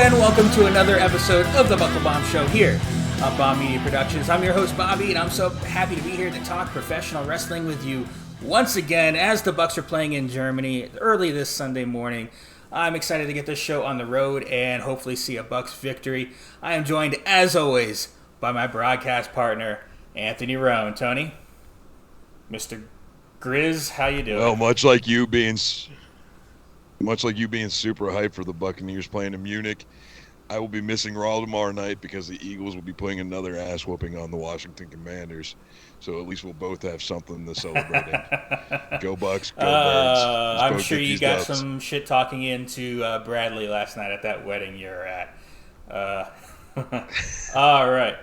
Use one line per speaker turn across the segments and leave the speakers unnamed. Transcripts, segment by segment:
and welcome to another episode of the Buckle Bomb Show here on Bomb Media Productions. I'm your host, Bobby, and I'm so happy to be here to talk professional wrestling with you once again as the Bucks are playing in Germany early this Sunday morning. I'm excited to get this show on the road and hopefully see a Bucks victory. I am joined, as always, by my broadcast partner, Anthony Roan. Tony, Mr. Grizz, how you doing?
Well, much like you being super hyped for the Buccaneers playing in Munich, I will be missing Raw tomorrow night because the Eagles will be putting another ass whooping on the Washington Commanders. So at least we'll both have something to celebrate in. Go Bucks, go Birds.
I'm sure you got some shit talking into Bradley last night at that wedding you were at. All right.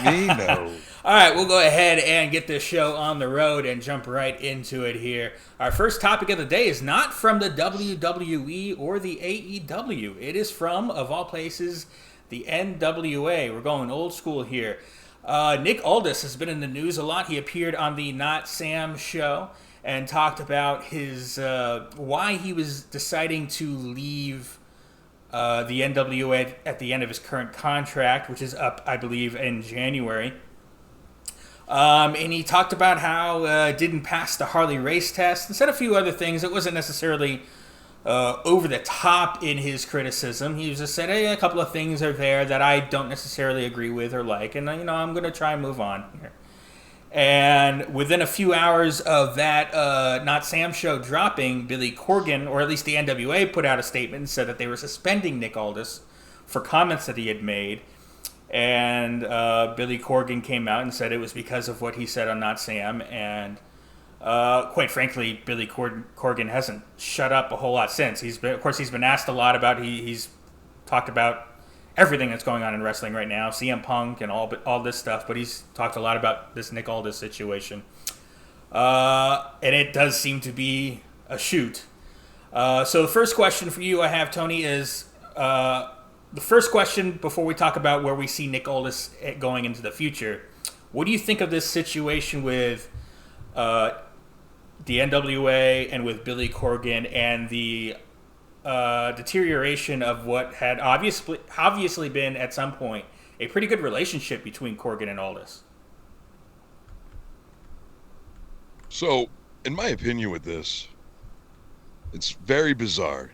Me, no.
All right, we'll go ahead and get this show on the road and jump right into it here. Our first topic of the day is not from the WWE or the AEW. It is from, of all places, the NWA. We're going old school here. Nick Aldis has been in the news a lot. He appeared on the Not Sam show and talked about his why he was deciding to leave the NWA at the end of his current contract, which is up, I believe, in January. And he talked about how it didn't pass the Harley race test and said a few other things. It wasn't necessarily over the top in his criticism. He just said, hey, a couple of things are there that I don't necessarily agree with or like, and I'm going to try and move on here. And within a few hours of that Not Sam show dropping, Billy Corgan, or at least the NWA, put out a statement and said that they were suspending Nick Aldis for comments that he had made. And Billy Corgan came out and said it was because of what he said on Not Sam. And quite frankly, Billy Corgan hasn't shut up a whole lot since. He's been asked a lot about. He's talked about everything that's going on in wrestling right now, CM Punk and all this stuff. But he's talked a lot about this Nick Aldis situation. And it does seem to be a shoot. So the first question for you I have, Tony, is. The first question, before we talk about where we see Nick Aldis going into the future, what do you think of this situation with the NWA and with Billy Corgan and the deterioration of what had obviously been, at some point, a pretty good relationship between Corgan and Aldis?
So, in my opinion with this, it's very bizarre.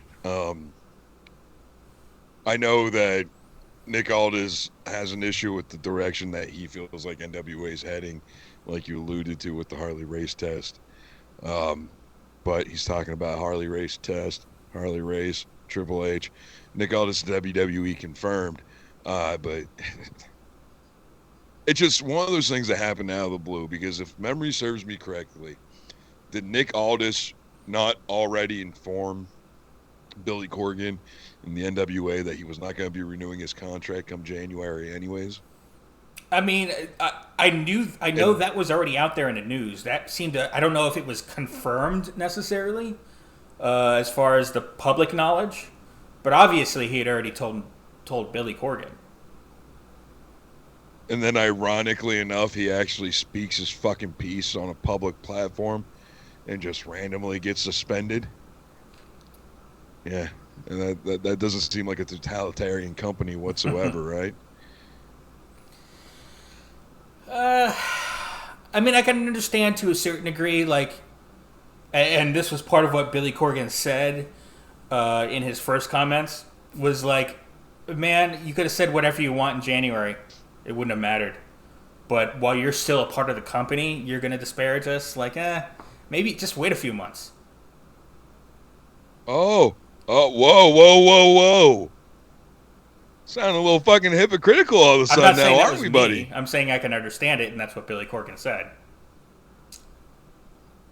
I know that Nick Aldis has an issue with the direction that he feels like NWA is heading, like you alluded to with the Harley race test. But he's talking about Harley race test, Harley race, Triple H. Nick Aldis, WWE confirmed. But it's just one of those things that happened out of the blue, because if memory serves me correctly, did Nick Aldis not already inform Billy Corgan in the NWA that he was not going to be renewing his contract come January anyways?
I mean, I know that was already out there in the news. That seemed to, I don't know if it was confirmed necessarily as far as the public knowledge, but obviously he had already told Billy Corgan.
And then ironically enough, he actually speaks his fucking piece on a public platform and just randomly gets suspended. Yeah, and that doesn't seem like a totalitarian company whatsoever, right?
I mean, I can understand to a certain degree, like, and this was part of what Billy Corgan said in his first comments, was like, man, you could have said whatever you want in January. It wouldn't have mattered. But while you're still a part of the company, you're going to disparage us? Like, maybe just wait a few months.
Oh, whoa. Sound a little fucking hypocritical all of a sudden now, aren't we, buddy?
I'm saying I can understand it, and that's what Billy Corgan said.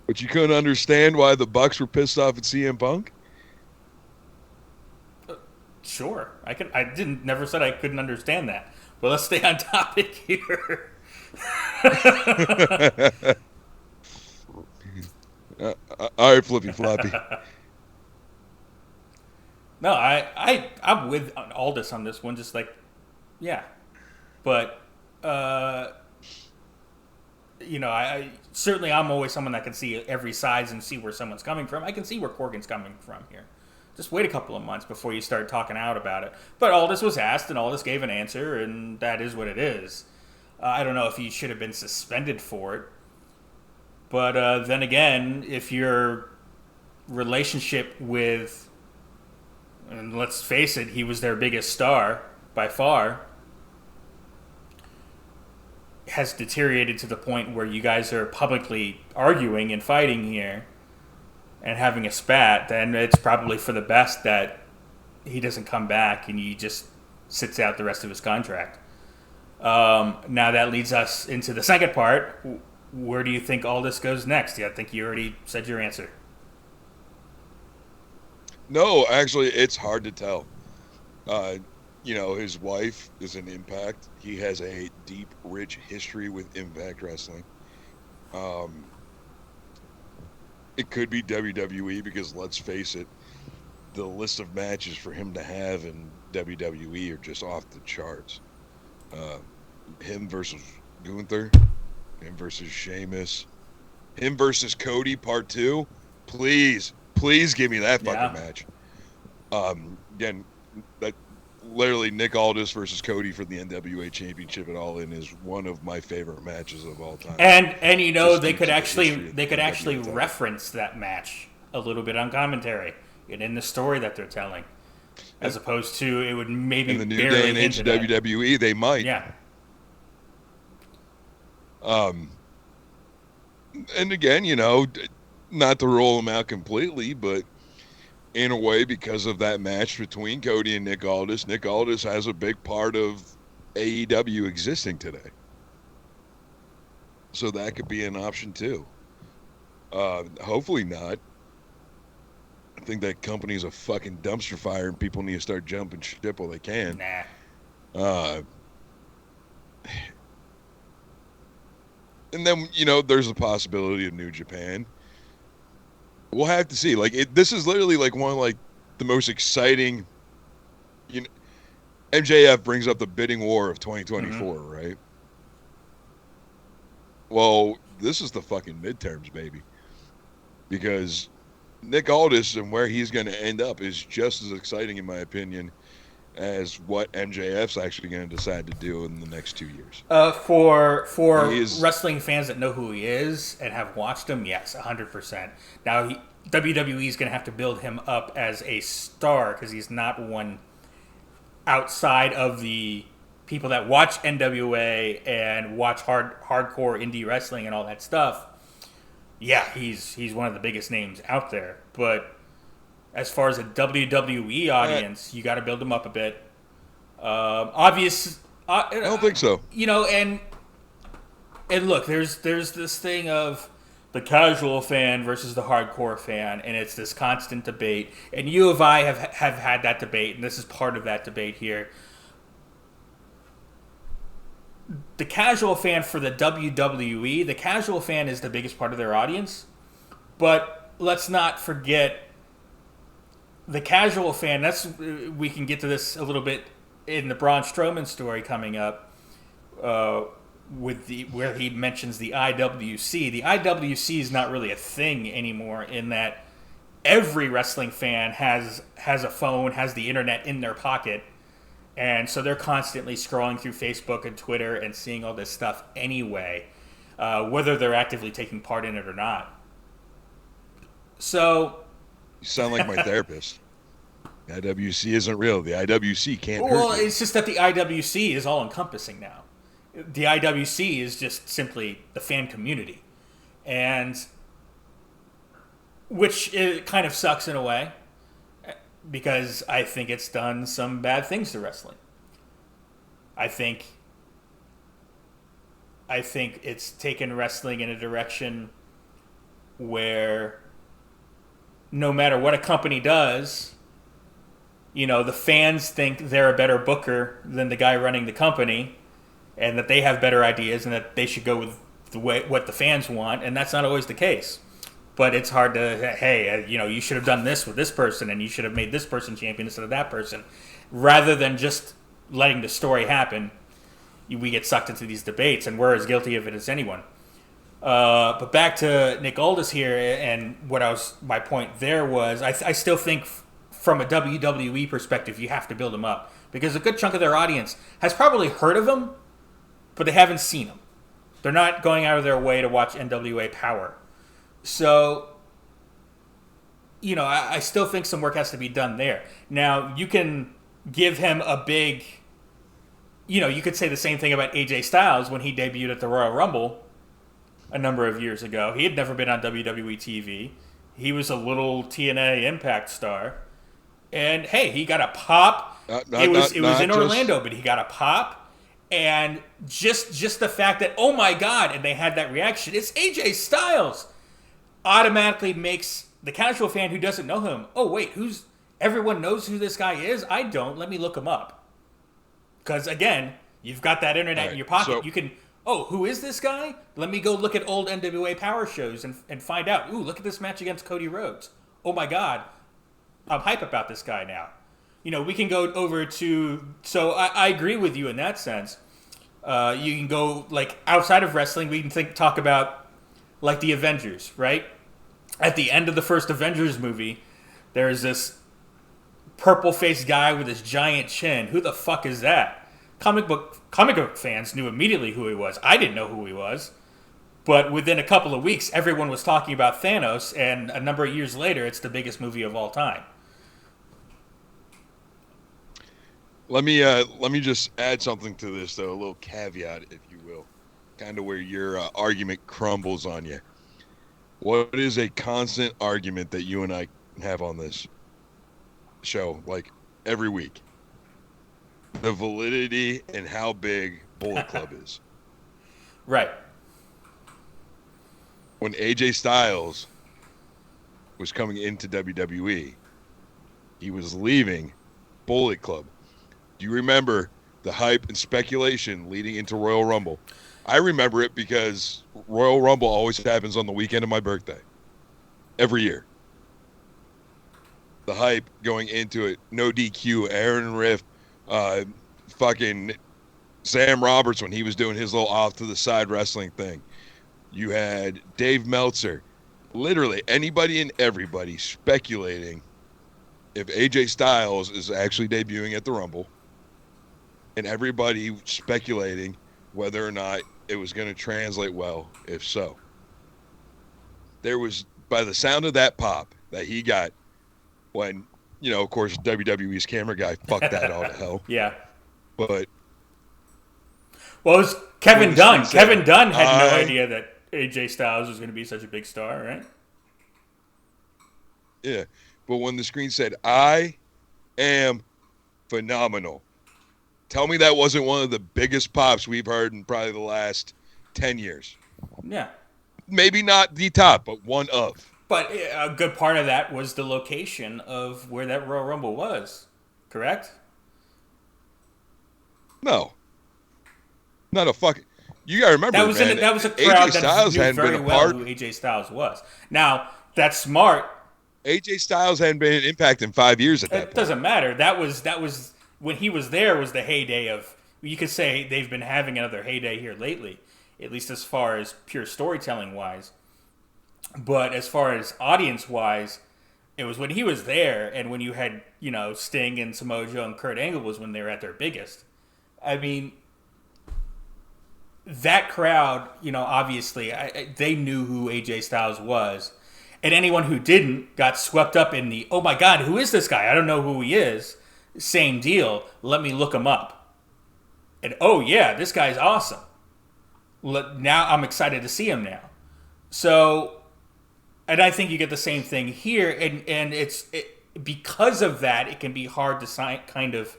But you couldn't understand why the Bucks were pissed off at CM Punk?
Sure. I never said I couldn't understand that. But let's stay on topic here.
All right, Flippy Floppy.
No, I'm with Aldis on this one. Just like, yeah, but I certainly I'm always someone that can see every sides and see where someone's coming from. I can see where Corgan's coming from here. Just wait a couple of months before you start talking out about it. But Aldis was asked, and Aldis gave an answer, and that is what it is. I don't know if he should have been suspended for it. But then again, if your relationship with, and let's face it, he was their biggest star by far, has deteriorated to the point where you guys are publicly arguing and fighting here and having a spat, then it's probably for the best that he doesn't come back and he just sits out the rest of his contract. Now that leads us into the second part. Where do you think Aldis goes next? Yeah, I think you already said your answer.
No, actually, it's hard to tell. His wife is in Impact. He has a deep, rich history with Impact Wrestling. It could be WWE because, let's face it, the list of matches for him to have in WWE are just off the charts. Him versus Gunther, him versus Sheamus, him versus Cody Part 2. Please give me that fucking match. Again, that literally Nick Aldis versus Cody for the NWA Championship at All In is one of my favorite matches of all time.
And you know, they could actually reference that match a little bit on commentary and in the story that they're telling, as opposed to it would maybe
in the new day and age of WWE they might.
Yeah.
And again, not to roll them out completely, but in a way, because of that match between Cody and Nick Aldis has a big part of AEW existing today. So that could be an option too. Hopefully not. I think that company's a fucking dumpster fire and people need to start jumping ship while they can.
Nah.
And then, there's a possibility of New Japan. We'll have to see. This is literally one of the most exciting. MJF brings up the bidding war of 2024, right? Well, this is the fucking midterms, baby. Because Nick Aldis and where he's going to end up is just as exciting, in my opinion, as what MJF's actually going to decide to do in the next 2 years.
For wrestling fans that know who he is and have watched him, yes, 100%. Now, WWE is going to have to build him up as a star because he's not one outside of the people that watch NWA and watch hardcore indie wrestling and all that stuff. Yeah, he's one of the biggest names out there, but as far as a WWE audience, you got to build them up a bit. I
don't think so.
And look, there's this thing of the casual fan versus the hardcore fan, and it's this constant debate. And you and I have had that debate, and this is part of that debate here. The casual fan for the WWE, the casual fan is the biggest part of their audience, but let's not forget the casual fan. We can get to this a little bit in the Braun Strowman story coming up, where he mentions the IWC. The IWC is not really a thing anymore in that every wrestling fan has a phone, has the internet in their pocket, and so they're constantly scrolling through Facebook and Twitter and seeing all this stuff anyway, whether they're actively taking part in it or not. So
you sound like my therapist. The IWC isn't real. The IWC can't hurt you.
Well, it's just that the IWC is all-encompassing now. The IWC is just simply the fan community. And which it kind of sucks in a way because I think it's done some bad things to wrestling. I think it's taken wrestling in a direction where no matter what a company does, the fans think they're a better booker than the guy running the company and that they have better ideas and that they should go with what the fans want, and that's not always the case. But it's hard to, hey, you should have done this with this person and you should have made this person champion instead of that person. Rather than just letting the story happen, we get sucked into these debates, and we're as guilty of it as anyone. But back to Nick Aldis here, and my point there was, I still think from a WWE perspective, you have to build them up because a good chunk of their audience has probably heard of them, but they haven't seen them. They're not going out of their way to watch NWA Power. So, you know, I still think some work has to be done there. Now, you can give him a big, you know, you could say the same thing about AJ Styles when he debuted at the Royal Rumble a number of years ago. He had never been on WWE TV. He was a little TNA Impact star. And, hey, he got a pop. It was in Orlando, but he got a pop. And just the fact that, oh my God, and they had that reaction, it's AJ Styles, automatically makes the casual fan who doesn't know him, oh wait, everyone knows who this guy is? I don't. Let me look him up. Because again, you've got that internet in your pocket. So, you can, oh, who is this guy? Let me go look at old NWA Power shows and find out, ooh, look at this match against Cody Rhodes. Oh my God, I'm hype about this guy now. You know, we can go over to, so I agree with you in that sense. You can go, like, outside of wrestling, we can talk about, like, the Avengers, right? At the end of the first Avengers movie, there's this purple-faced guy with this giant chin. Who the fuck is that? Comic book fans knew immediately who he was. I didn't know who he was. But within a couple of weeks, everyone was talking about Thanos, and a number of years later, it's the biggest movie of all time.
Let me just add something to this, though, a little caveat, if you will, kind of where your argument crumbles on you. What is a constant argument that you and I have on this show, like every week? The validity and how big Bullet Club is.
Right.
When AJ Styles was coming into WWE, he was leaving Bullet Club. Do you remember the hype and speculation leading into Royal Rumble? I remember it because Royal Rumble always happens on the weekend of my birthday. Every year. The hype going into it. No DQ, Aaron Riff, fucking Sam Roberts when he was doing his little off-to-the-side wrestling thing. You had Dave Meltzer. Literally anybody and everybody speculating if AJ Styles is actually debuting at the Rumble. And everybody speculating whether or not it was going to translate well, if so. There was, by the sound of that pop that he got when, you know, of course, WWE's camera guy fucked that all to hell.
Yeah.
But.
Well, it was Kevin Dunn. Kevin Dunn had no idea that AJ Styles was going to be such a big star, right?
Yeah. But when the screen said, I am phenomenal. Tell me that wasn't one of the biggest pops we've heard in probably the last 10 years.
Yeah.
Maybe not the top, but one of.
But a good part of that was the location of where that Royal Rumble was, correct?
No. Not a fucking... You got to remember,
that was
man.
That was a crowd
AJ Styles
that knew very well who AJ Styles was. Now, that's smart.
AJ Styles hadn't been in Impact in 5 years at that point.
It doesn't matter. That was when he was there was the heyday of, you could say they've been having another heyday here lately, at least as far as pure storytelling wise. But as far as audience wise, it was when he was there, and when you had, you know, Sting and Samoa Joe and Kurt Angle was when they were at their biggest. I mean, that crowd, you know, obviously they knew who AJ Styles was, and anyone who didn't got swept up in the, oh my God, who is this guy? I don't know who he is. Same deal. Let me look him up. And oh yeah, this guy's awesome. Now I'm excited to see him now. So, and I think you get the same thing here. And because of that, it can be hard to kind of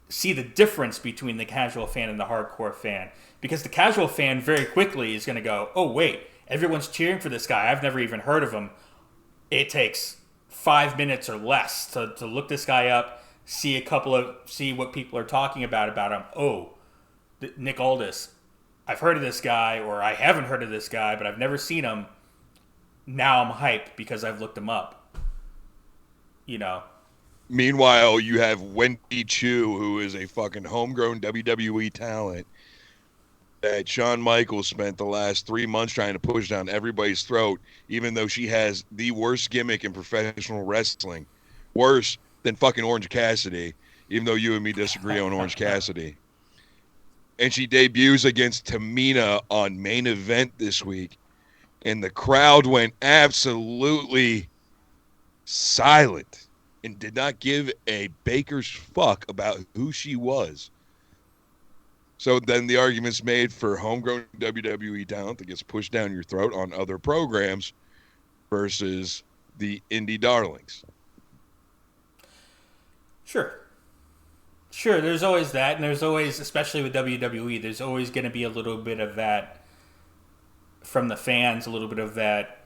see the difference between the casual fan and the hardcore fan. Because the casual fan very quickly is going to go, oh wait, everyone's cheering for this guy. I've never even heard of him. It takes 5 minutes or less to look this guy up. See what people are talking about him. Oh, Nick Aldis. I've heard of this guy, or I haven't heard of this guy, but I've never seen him. Now I'm hyped because I've looked him up. You know.
Meanwhile, you have Wendy Chu, who is a fucking homegrown WWE talent that Shawn Michaels spent the last 3 months trying to push down everybody's throat, even though she has the worst gimmick in professional wrestling. Worse than fucking Orange Cassidy, even though you and me disagree on Orange Cassidy. And she debuts against Tamina on Main Event this week, and the crowd went absolutely silent and did not give a baker's fuck about who she was. So then the argument's made for homegrown WWE talent that gets pushed down your throat on other programs versus the indie darlings.
Sure, there's always that, and there's always, especially with WWE, there's always going to be a little bit of that from the fans, a little bit of that,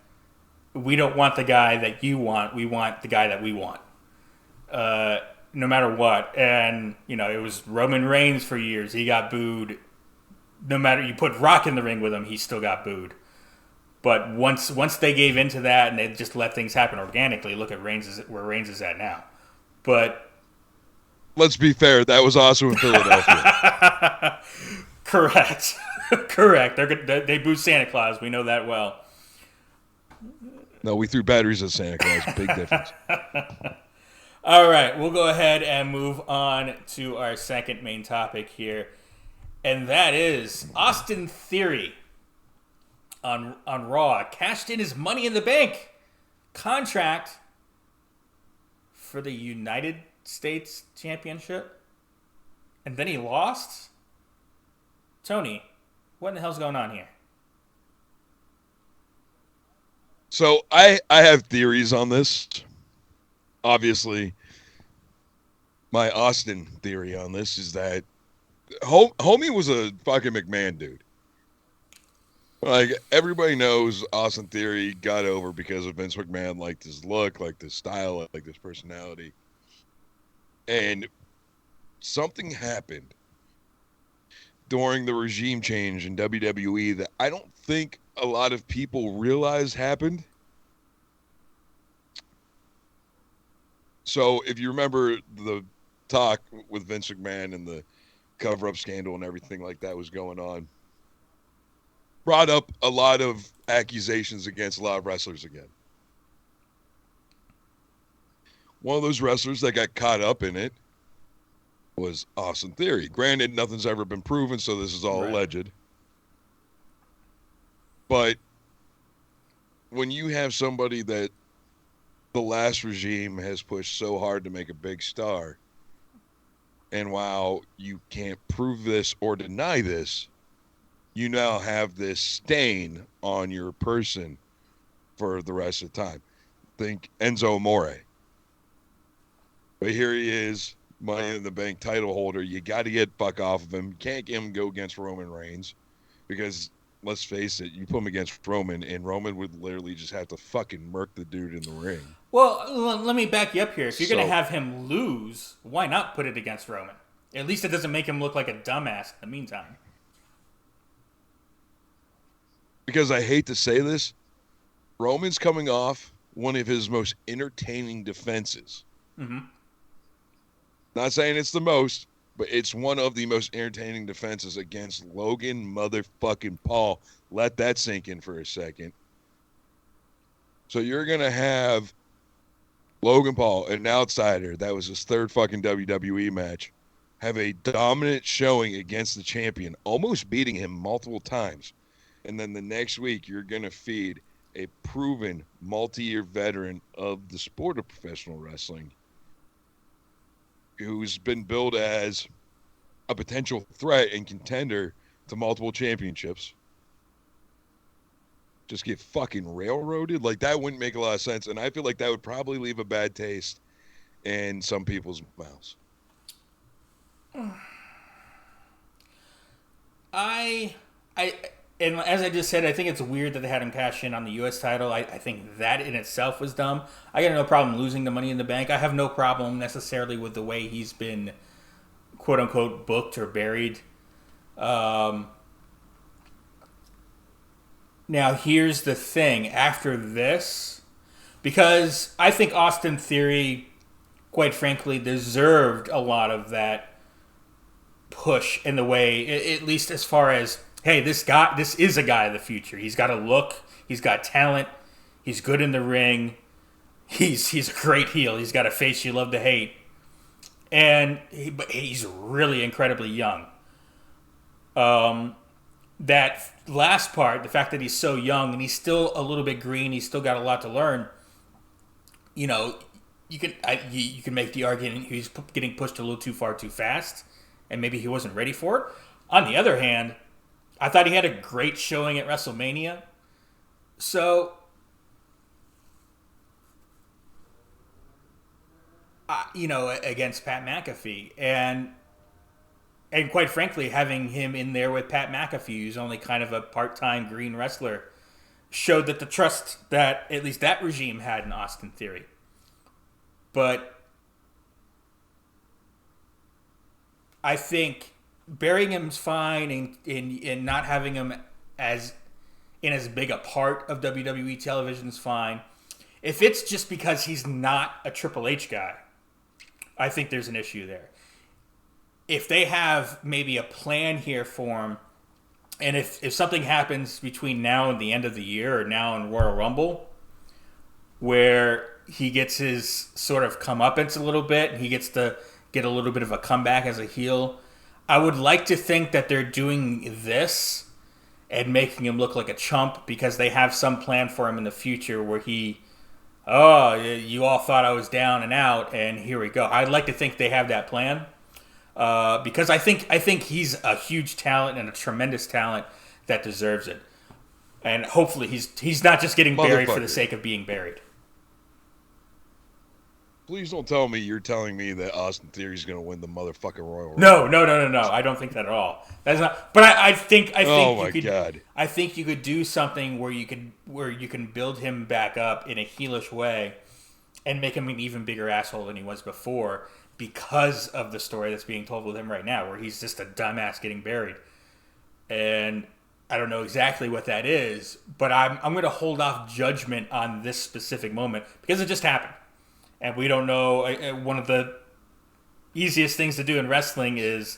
we don't want the guy that you want, we want the guy that we want. No matter what. And, you know, it was Roman Reigns for years. He got booed. No matter, you put Rock in the ring with him, he still got booed. But once they gave into that and they just let things happen organically, look at where Reigns is at now. But
let's be fair, that was also in Philadelphia.
Correct. They booed Santa Claus. We know that well.
No, we threw batteries at Santa Claus. Big difference.
All right, we'll go ahead and move on to our second main topic here, and that is Austin Theory on Raw cashed in his Money in the Bank contract for the United States Championship, and then he lost. Tony, what in the hell's going on here?
So I have theories on this. Obviously, my Austin theory on this is that homie was a fucking McMahon dude. Like, everybody knows Austin Theory got over because of Vince McMahon, liked his look, liked his style, liked his personality. And something happened during the regime change in WWE that I don't think a lot of people realize happened. So if you remember the talk with Vince McMahon and the cover-up scandal and everything like that was going on, brought up a lot of accusations against a lot of wrestlers again. One of those wrestlers that got caught up in it was Austin Theory. Granted, nothing's ever been proven, so this is all alleged. But when you have somebody that the last regime has pushed so hard to make a big star, and while you can't prove this or deny this, you now have this stain on your person for the rest of the time. Think Enzo Amore. But here he is, Money in the Bank title holder. You got to get fuck off of him. You can't get him go against Roman Reigns because, let's face it, you put him against Roman, and Roman would literally just have to fucking murk the dude in the ring.
Well, let me back you up here. If you're going to have him lose, why not put it against Roman? At least it doesn't make him look like a dumbass in the meantime.
Because I hate to say this, Roman's coming off one of his most entertaining defenses.
Mm-hmm.
Not saying it's the most, but it's one of the most entertaining defenses against Logan motherfucking Paul. Let that sink in for a second. So you're going to have Logan Paul, an outsider, that was his third fucking WWE match, have a dominant showing against the champion, almost beating him multiple times. And then the next week, you're going to feed a proven multi-year veteran of the sport of professional wrestling who's been billed as a potential threat and contender to multiple championships. Just get fucking railroaded? Like, that wouldn't make a lot of sense. And I feel like that would probably leave a bad taste in some people's mouths.
And as I just said, I think it's weird that they had him cash in on the U.S. title. I think that in itself was dumb. I got no problem losing the Money in the Bank. I have no problem necessarily with the way he's been, quote-unquote, booked or buried. Now, here's the thing. After this, because I think Austin Theory, quite frankly, deserved a lot of that push in the way, at least as far as, hey, this is a guy of the future. He's got a look. He's got talent. He's good in the ring. he's a great heel. He's got a face you love to hate, but he's really incredibly young. That last part, the fact that he's so young and he's still a little bit green, he's still got a lot to learn. You know, you can make the argument he's getting pushed a little too far too fast, and maybe he wasn't ready for it. On the other hand, I thought he had a great showing at WrestleMania. So, against Pat McAfee, and quite frankly, having him in there with Pat McAfee, who's only kind of a part-time green wrestler, showed that the trust that at least that regime had in Austin Theory. But I think burying him's fine and not having him as big a part of WWE television is fine. If it's just because he's not a Triple H guy, I think there's an issue there. If they have maybe a plan here for him, and if something happens between now and the end of the year or now in Royal Rumble, where he gets his sort of comeuppance a little bit and he gets to get a little bit of a comeback as a heel, I would like to think that they're doing this and making him look like a chump because they have some plan for him in the future where you all thought I was down and out, and here we go. I'd like to think they have that plan. Because I think he's a huge talent and a tremendous talent that deserves it, and hopefully he's not just getting buried for the sake of being buried.
Please don't tell me you're telling me that Austin Theory's going to win the motherfucking Royal Rumble.
No. I don't think that at all. That's not. But I think.
Oh my God.
I think you could do something where you can build him back up in a heelish way, and make him an even bigger asshole than he was before. Because of the story that's being told with him right now, where he's just a dumbass getting buried. And I don't know exactly what that is, but I'm going to hold off judgment on this specific moment because it just happened. And we don't know. One of the easiest things to do in wrestling is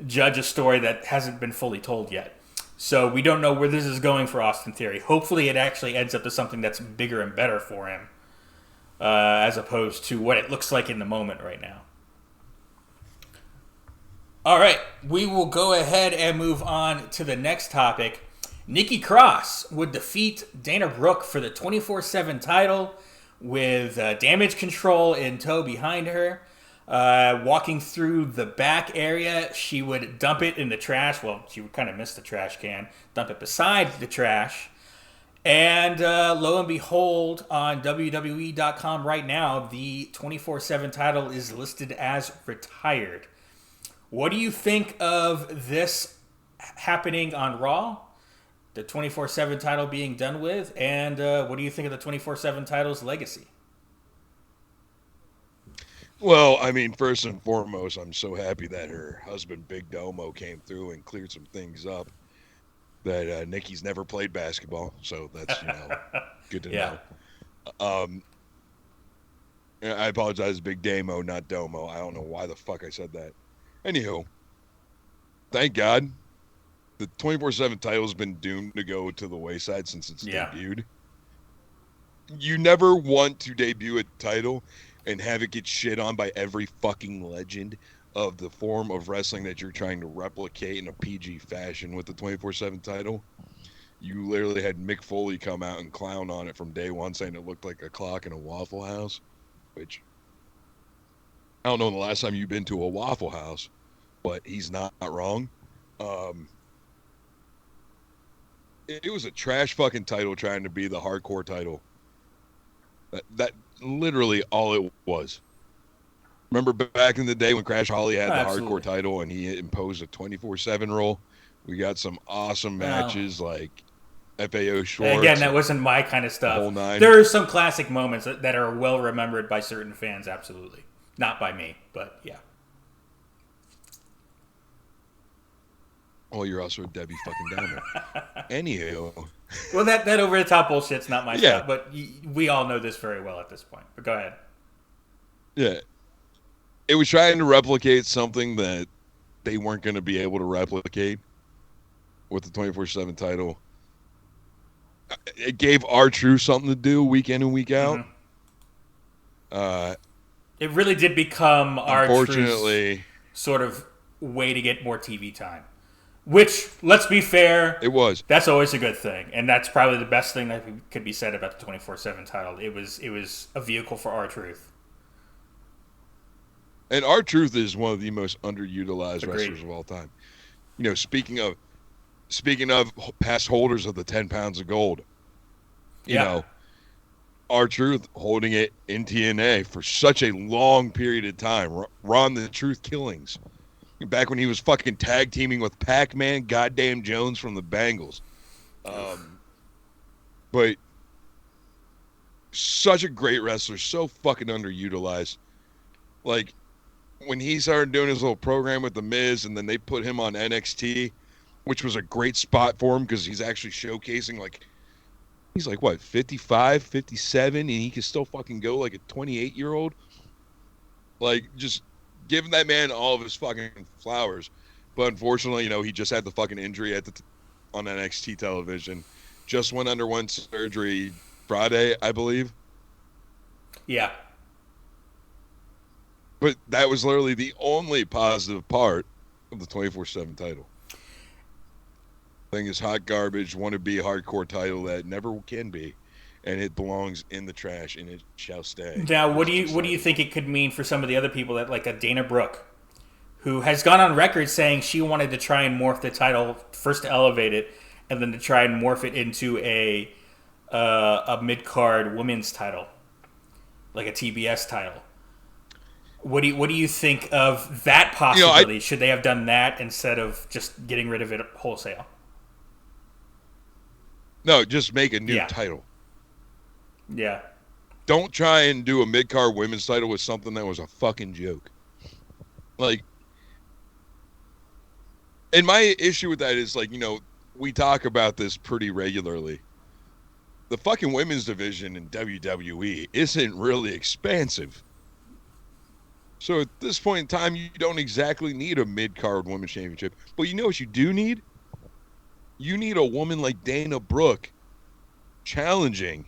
judge a story that hasn't been fully told yet. So we don't know where this is going for Austin Theory. Hopefully it actually ends up to something that's bigger and better for him, as opposed to what it looks like in the moment right now. All right, we will go ahead and move on to the next topic. Nikki Cross would defeat Dana Brooke for the 24/7 title with Damage Control in tow behind her. Walking through the back area, she would dump it in the trash. Well, she would kind of miss the trash can, dump it beside the trash. And lo and behold, on WWE.com right now, the 24/7 title is listed as retired. What do you think of this happening on Raw? The 24/7 title being done with? And what do you think of the 24/7 title's legacy?
Well, I mean, first and foremost, I'm so happy that her husband, Big Domo, came through and cleared some things up. That Nikki's never played basketball, so that's, good to know. I apologize, Big Damo, not Domo. I don't know why the fuck I said that. Anywho, thank God, the 24/7 title has been doomed to go to the wayside since it's debuted. You never want to debut a title and have it get shit on by every fucking legend of the form of wrestling that you're trying to replicate in a PG fashion with the 24/7 title. You literally had Mick Foley come out and clown on it from day one, saying it looked like a clock in a Waffle House, which I don't know the last time you've been to a Waffle House, but he's not wrong. It was a trash fucking title trying to be the hardcore title. That literally all it was. Remember back in the day when Crash Holly had the hardcore title and he imposed a 24/7 rule? We got some awesome matches like FAO Schwartz.
Again, that wasn't my kind of stuff.
The whole nine.
There are some classic moments that are well remembered by certain fans, absolutely. Not by me, but yeah.
Oh, you're also a Debbie fucking Downer. Anywho.
Well, that over-the-top bullshit's not my stuff, but we all know this very well at this point. But go ahead.
Yeah. It was trying to replicate something that they weren't going to be able to replicate with the 24/7 title. It gave R-Truth something to do week in and week out. Mm-hmm. Uh,
It really did become R-Truth's
unfortunately,
sort of way to get more TV time. Which, let's be fair,
it was.
that's always a good thing, and that's probably the best thing that could be said about the 24/7 title. It was a vehicle for R-Truth.
And R-Truth is one of the most underutilized
Agreed.
wrestlers of all time. You know, speaking of past holders of the 10 pounds of gold, you know, R-Truth holding it in TNA for such a long period of time. Ron the Truth Killings. Back when he was fucking tag teaming with Pac-Man, goddamn Jones from the Bengals. But such a great wrestler, so fucking underutilized. Like, when he started doing his little program with The Miz, and then they put him on NXT, which was a great spot for him because he's actually showcasing, like, he's like, what, 55, 57, and he can still fucking go like a 28-year-old? Like, just giving that man all of his fucking flowers. But unfortunately, you know, he just had the fucking injury on NXT television. Just went underwent surgery Friday, I believe.
Yeah.
But that was literally the only positive part of the 24/7 title. Thing is hot garbage, wannabe hardcore title that never can be, and it belongs in the trash, and it shall stay.
Now, what do you think it could mean for some of the other people that like a Dana Brooke, who has gone on record saying she wanted to try and morph the title first to elevate it, and then to try and morph it into a mid-card women's title, like a TBS title. What do you think of that possibility? You know, should they have done that instead of just getting rid of it wholesale?
No, just make a new title.
Yeah.
Don't try and do a mid-card women's title with something that was a fucking joke. Like, and my issue with that is, like, you know, we talk about this pretty regularly. The fucking women's division in WWE isn't really expansive. So at this point in time, you don't exactly need a mid-card women's championship. But you know what you do need? You need a woman like Dana Brooke challenging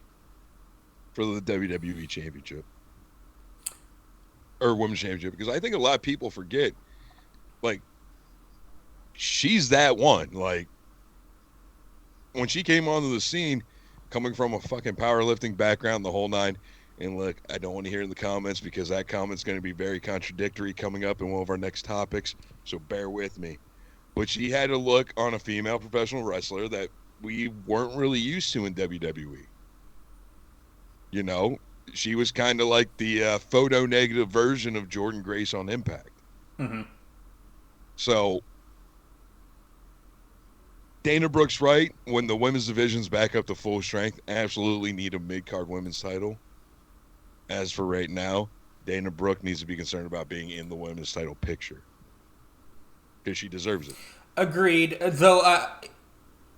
for the WWE championship. Or women's championship. Because I think a lot of people forget, like, she's that one. Like, when she came onto the scene, coming from a fucking powerlifting background, the whole nine, and look, I don't want to hear in the comments because that comment's going to be very contradictory coming up in one of our next topics, so bear with me. But she had a look on a female professional wrestler that we weren't really used to in WWE. You know, she was kind of like the photo-negative version of Jordan Grace on Impact.
Mm-hmm.
So, Dana Brooke's right. When the women's division's back up to full strength, absolutely need a mid-card women's title. As for right now, Dana Brooke needs to be concerned about being in the women's title picture. Because she deserves it.
Agreed. Though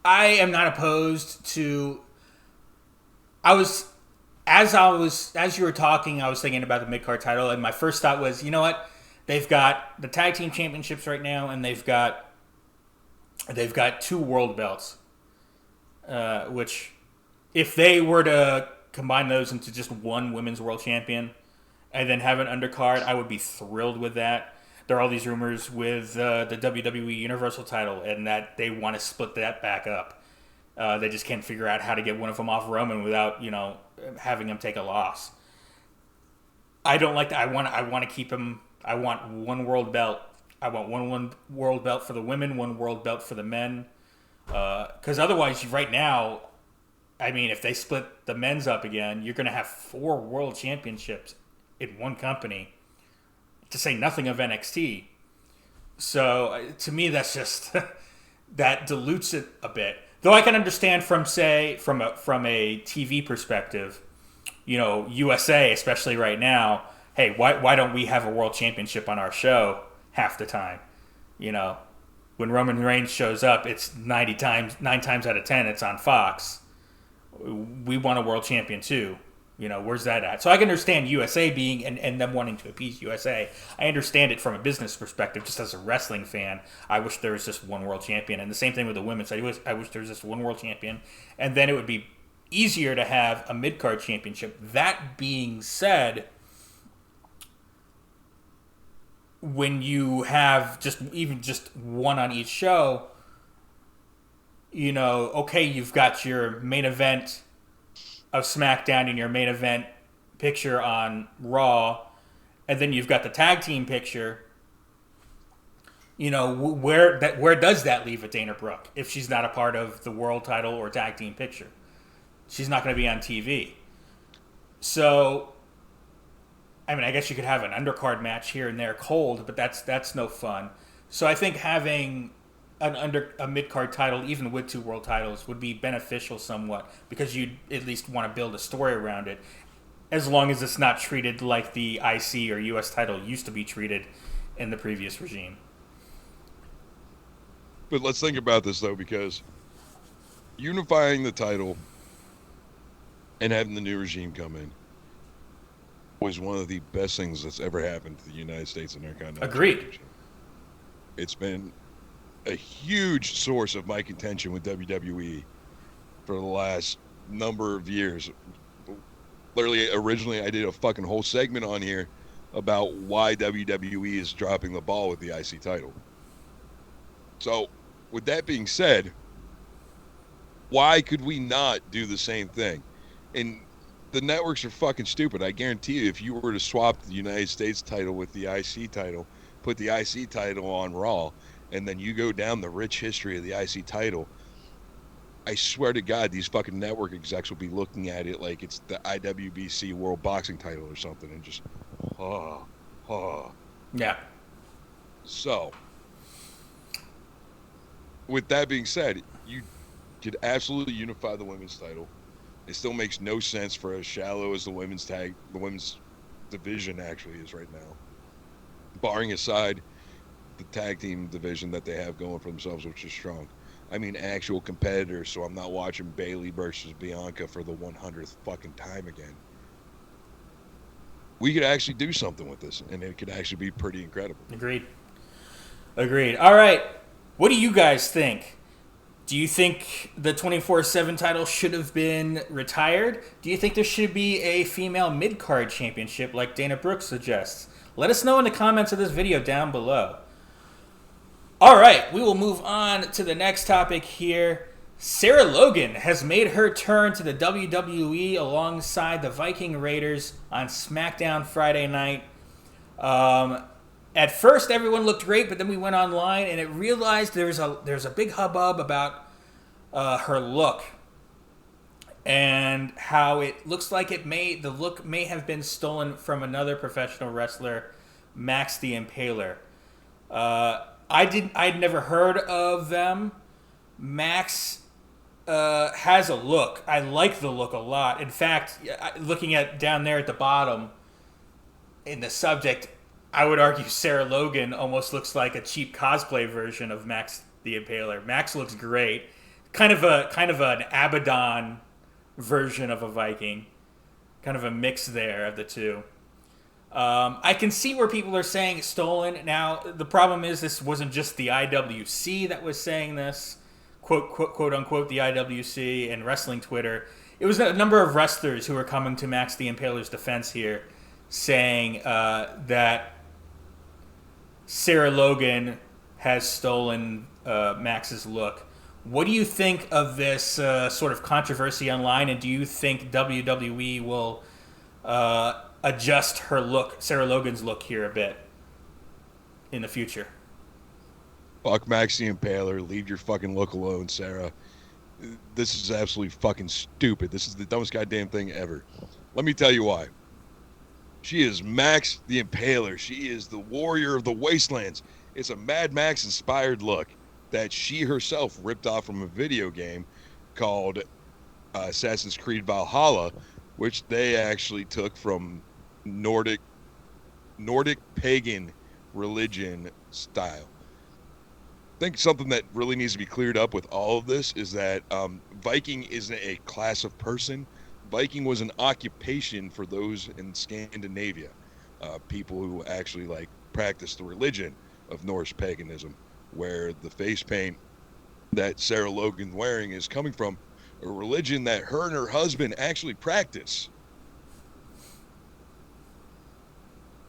I am not opposed to... As you were talking, I was thinking about the mid-card title, and my first thought was, you know what? They've got the tag team championships right now, and they've got 2 world belts. Which, if they were to combine those into just one women's world champion and then have an undercard, I would be thrilled with that. There are all these rumors with the WWE Universal title and that they want to split that back up. They just can't figure out how to get one of them off Roman without, you know, having him take a loss. I don't like that. I want to keep him. I want one world belt. I want one world belt for the women, one world belt for the men. Because otherwise, right now, I mean, if they split the men's up again, you're going to have 4 world championships in one company, to say nothing of NXT. So, to me, that's just... that dilutes it a bit. Though I can understand from a TV perspective, you know, USA, especially right now, hey, why don't we have a world championship on our show half the time? You know, when Roman Reigns shows up, it's 9 times out of 10, it's on Fox. We want a world champion too. You know, where's that at? So I can understand USA being and them wanting to appease USA. I understand it from a business perspective. Just as a wrestling fan, I wish there was just one world champion. And the same thing with the women's. I wish there was just one world champion. And then it would be easier to have a mid-card championship. That being said, when you have just one on each show, okay, you've got your main event of SmackDown and your main event picture on Raw, and then you've got the tag team picture. Where does that leave a Dana Brooke if she's not a part of the world title or tag team picture? She's not going to be on TV. So, I mean, I guess you could have an undercard match here and there cold, but that's no fun. So I think having a mid-card title, even with 2 world titles, would be beneficial somewhat, because you at least want to build a story around it, as long as it's not treated like the IC or US title used to be treated in the previous regime.
But let's think about this, though, because unifying the title and having the new regime come in was one of the best things that's ever happened to the United States Intercontinental
Agreed.
It's been a huge source of my contention with WWE for the last number of years. Literally, originally, I did a fucking whole segment on here about why WWE is dropping the ball with the IC title. So, with that being said, why could we not do the same thing? And the networks are fucking stupid. I guarantee you, if you were to swap the United States title with the IC title, put the IC title on Raw, and then you go down the rich history of the IC title, I swear to God, these fucking network execs will be looking at it like it's the IWBC World Boxing title or something, and just,
Yeah.
So, with that being said, you could absolutely unify the women's title. It still makes no sense for as shallow as the women's division actually is right now. Barring aside the tag team division that they have going for themselves, which is strong. I mean, actual competitors, so I'm not watching Bayley versus Bianca for the 100th fucking time again. We could actually do something with this, and it could actually be pretty incredible.
Agreed. All right. What do you guys think? Do you think the 24/7 title should have been retired? Do you think there should be a female mid-card championship like Dana Brooke suggests? Let us know in the comments of this video down below. All right, we will move on to the next topic here. Sarah Logan has made her turn to the WWE alongside the Viking Raiders on SmackDown Friday night. At first, everyone looked great, but then we went online and it realized there's a big hubbub about her look and how it looks like the look may have been stolen from another professional wrestler, Max the Impaler. I'd never heard of them. Max has a look. I like the look a lot. In fact, looking at down there at the bottom in the subject, I would argue Sarah Logan almost looks like a cheap cosplay version of Max the Impaler. Max looks great. Kind of an Abaddon version of a Viking. Kind of a mix there of the two. I can see where people are saying it's stolen. Now, the problem is this wasn't just the IWC that was saying this. Quote unquote, the IWC and wrestling Twitter. It was a number of wrestlers who were coming to Max the Impaler's defense here, saying that Sarah Logan has stolen Max's look. What do you think of this sort of controversy online, and do you think WWE will adjust her look, Sarah Logan's look here a bit in the future?
Fuck Max the Impaler. Leave your fucking look alone, Sarah. This is absolutely fucking stupid. This is the dumbest goddamn thing ever. Let me tell you why. She is Max the Impaler. She is the warrior of the wastelands. It's a Mad Max inspired look that she herself ripped off from a video game called Assassin's Creed Valhalla, which they actually took from Nordic pagan religion style. I think something that really needs to be cleared up with all of this is that Viking isn't a class of person. Viking was an occupation for those in Scandinavia, people who actually practice the religion of Norse paganism, where the face paint that Sarah Logan wearing is coming from a religion that her and her husband actually practice.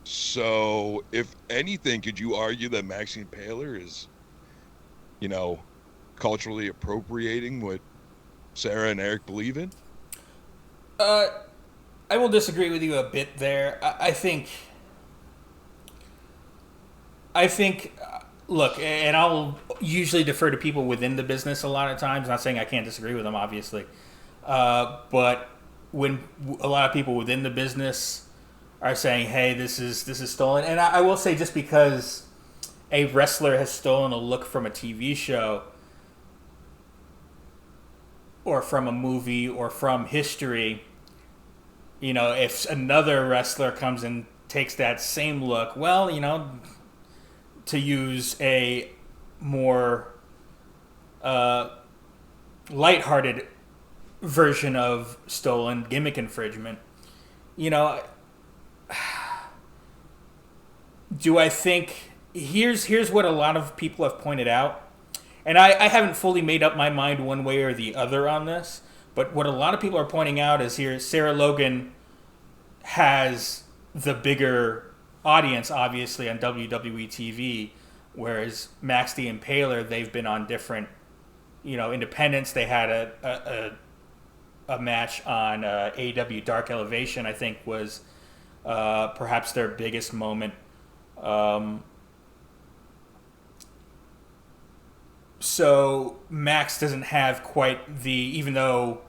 So, if anything, could you argue that Maxine Paler is, you know, culturally appropriating what Sarah and Eric believe in?
Uh, I will disagree with you a bit there. I think, look, and I'll usually defer to people within the business a lot of times. Not saying I can't disagree with them, obviously, but when a lot of people within the business are saying, "Hey, this is stolen," and I will say, just because a wrestler has stolen a look from a TV show or from a movie or from history, if another wrestler comes and takes that same look, well, to use a more uh, lighthearted version of stolen gimmick infringement, you know, do I think here's what a lot of people have pointed out, and I haven't fully made up my mind one way or the other on this, but what a lot of people are pointing out is here Sarah Logan has the bigger audience, obviously, on WWE TV, whereas Max the Impaler, they've been on different, independents. They had a match on AEW Dark Elevation, I think, was perhaps their biggest moment. Um, so Max doesn't have quite the, even though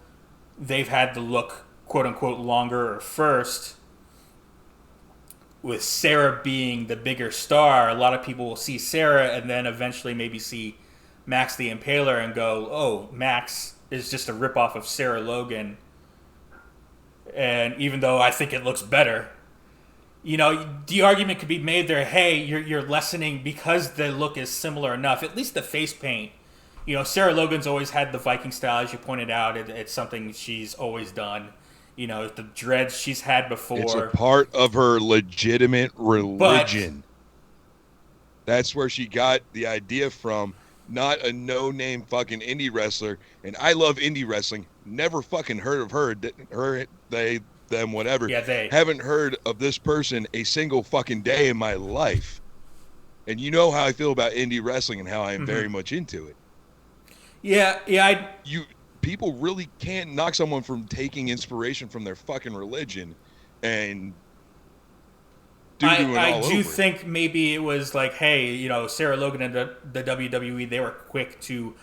they've had the look, quote unquote, longer or first, with Sarah being the bigger star, a lot of people will see Sarah and then eventually maybe see Max the Impaler and go, oh, Max is just a ripoff of Sarah Logan. And even though I think it looks better, the argument could be made there, hey, you're lessening because the look is similar enough. At least the face paint. Sarah Logan's always had the Viking style, as you pointed out. It's something she's always done. The dreads she's had before.
It's a part of her legitimate
But
religion. That's where she got the idea from, not a no-name fucking indie wrestler. And I love indie wrestling. Never fucking heard of her, they, them, whatever.
yeah, they.
Haven't heard of this person a single fucking day in my life. And you know how I feel about indie wrestling and how I am very much into it.
Yeah,
People really can't knock someone from taking inspiration from their fucking religion and
I do think maybe it was like, hey, Sarah Logan and the WWE, they were quick to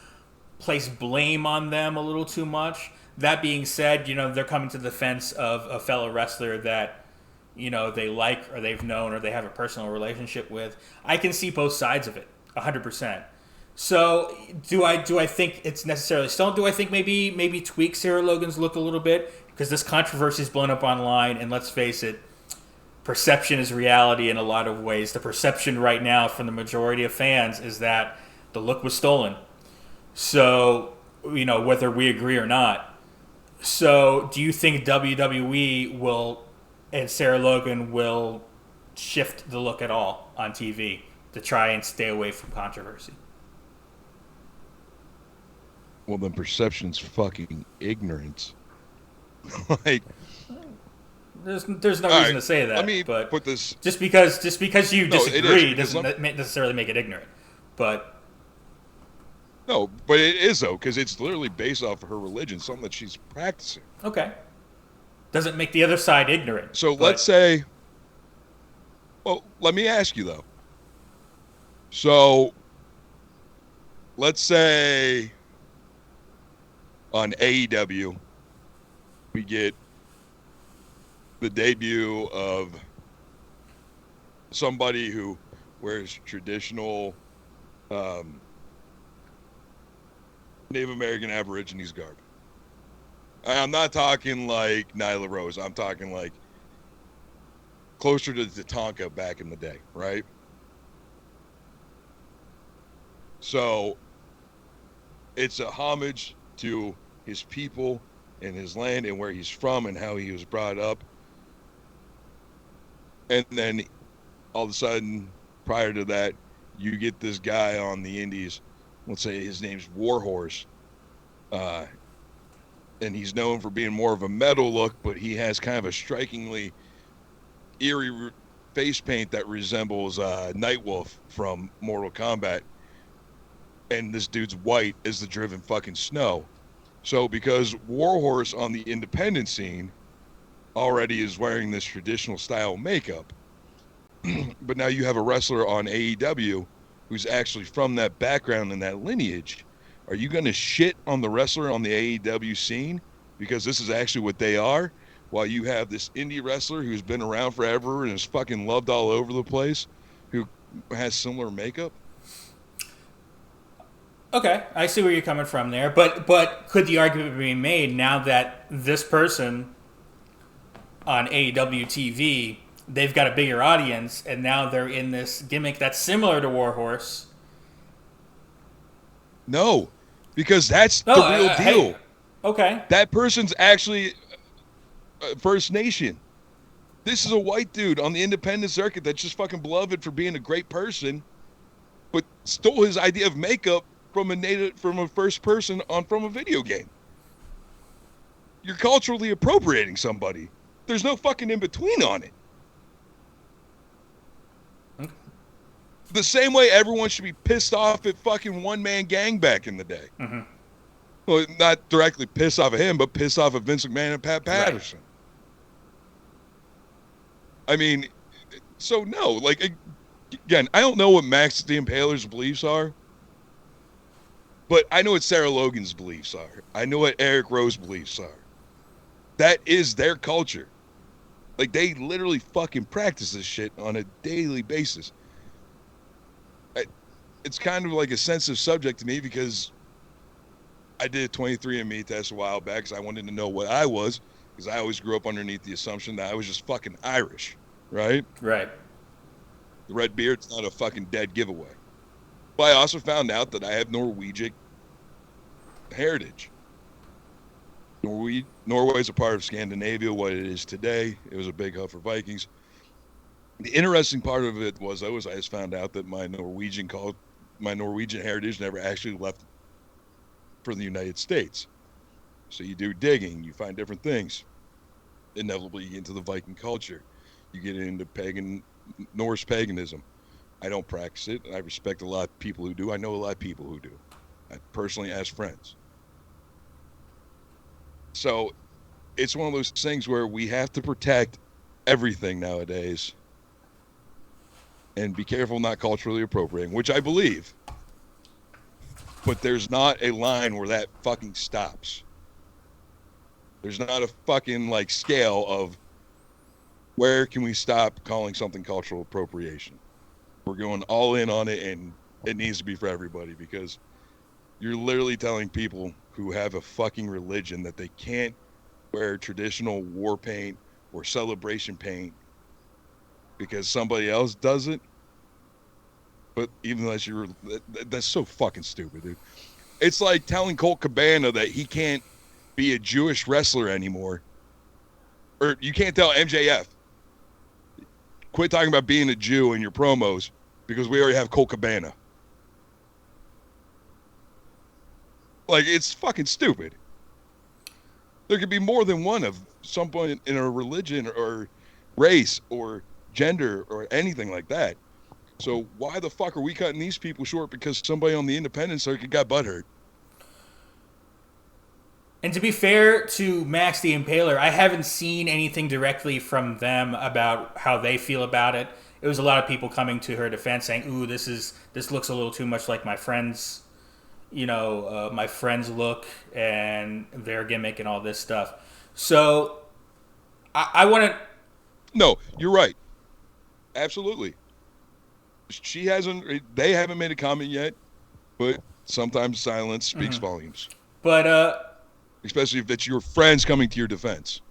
place blame on them a little too much. That being said, they're coming to the defense of a fellow wrestler that, they like or they've known or they have a personal relationship with. I can see both sides of it, 100%. So do I think it's necessarily stolen? Do I think maybe tweak Sarah Logan's look a little bit? Because this controversy is blown up online, and let's face it, perception is reality in a lot of ways. The perception right now from the majority of fans is that the look was stolen. So, whether we agree or not. So, do you think WWE will and Sarah Logan will shift the look at all on TV to try and stay away from controversy?
Well, then perception's fucking ignorance. Like,
there's no reason to say that.
Let me
but
put this.
Just because you disagree doesn't necessarily make it ignorant. But
No, but it is, though, because it's literally based off of her religion, something that she's practicing.
okay, doesn't make the other side ignorant.
So let's say. Well, let me ask you, though. So let's say on AEW, we get the debut of somebody who wears traditional Native American Aborigines garb. I'm not talking like Nyla Rose. I'm talking like closer to Tatanka back in the day, right? So it's a homage to his people and his land and where he's from and how he was brought up. And then all of a sudden, prior to that, you get this guy on the indies. Let's say his name's Warhorse. And he's known for being more of a metal look, but he has kind of a strikingly eerie face paint that resembles Nightwolf from Mortal Kombat, and this dude's white as the driven fucking snow. So because Warhorse on the independent scene already is wearing this traditional style makeup, but now you have a wrestler on AEW who's actually from that background and that lineage. Are you going to shit on the wrestler on the AEW scene because this is actually what they are, while you have this indie wrestler who's been around forever and is fucking loved all over the place, who has similar makeup?
Okay, I see where you're coming from there, but could the argument be made now that this person on AEW TV, they've got a bigger audience, and now they're in this gimmick that's similar to Warhorse?
No, because that's the real deal.
Hey, okay.
That person's actually First Nation. This is a white dude on the independent circuit that's just fucking beloved for being a great person, but stole his idea of makeup from a first person from a video game. You're culturally appropriating somebody. There's no fucking in between on it.
Okay.
The same way everyone should be pissed off at fucking One Man Gang back in the day.
Mm-hmm.
Well, not directly pissed off at him, but pissed off at Vince McMahon and Pat Patterson. Right. I mean, so no, like, again, I don't know what Max the Impaler's beliefs are, but I know what Sarah Logan's beliefs are. I know what Eric Rowe's beliefs are. That is their culture. Like, they literally fucking practice this shit on a daily basis. It's kind of like a sensitive subject to me because I did a 23andMe test a while back because I wanted to know what I was, because I always grew up underneath the assumption that I was just fucking Irish, right?
Right.
The red beard's not a fucking dead giveaway. But I also found out that I have Norwegian heritage. Norway's a part of Scandinavia, what it is today. It was a big hub for Vikings. The interesting part of it was, I just found out that my Norwegian heritage never actually left for the United States. So you do digging, you find different things. Inevitably, you get into the Viking culture. You get into Norse paganism. I don't practice it. I respect a lot of people who do. I know a lot of people who do. I personally ask friends. So it's one of those things where we have to protect everything nowadays and be careful not culturally appropriating, which I believe. But there's not a line where that fucking stops. There's not a fucking, like, scale of where can we stop calling something cultural appropriation. We're going all in on it, and it needs to be for everybody, because you're literally telling people who have a fucking religion that they can't wear traditional war paint or celebration paint because somebody else does it. But even though that's so fucking stupid, dude. It's like telling Colt Cabana that he can't be a Jewish wrestler anymore. Or you can't tell MJF, quit talking about being a Jew in your promos because we already have Colt Cabana. Like, it's fucking stupid. There could be more than one of someone in a religion or race or gender or anything like that. So why the fuck are we cutting these people short because somebody on the independent circuit got butthurt?
And to be fair to Max the Impaler, I haven't seen anything directly from them about how they feel about it. It was a lot of people coming to her defense saying, "Ooh, this looks a little too much like my friends, my friends' look and their gimmick and all this stuff." So I want to.
No, you're right. Absolutely. They haven't made a comment yet, but sometimes silence speaks volumes.
But
especially if it's your friends coming to your defense.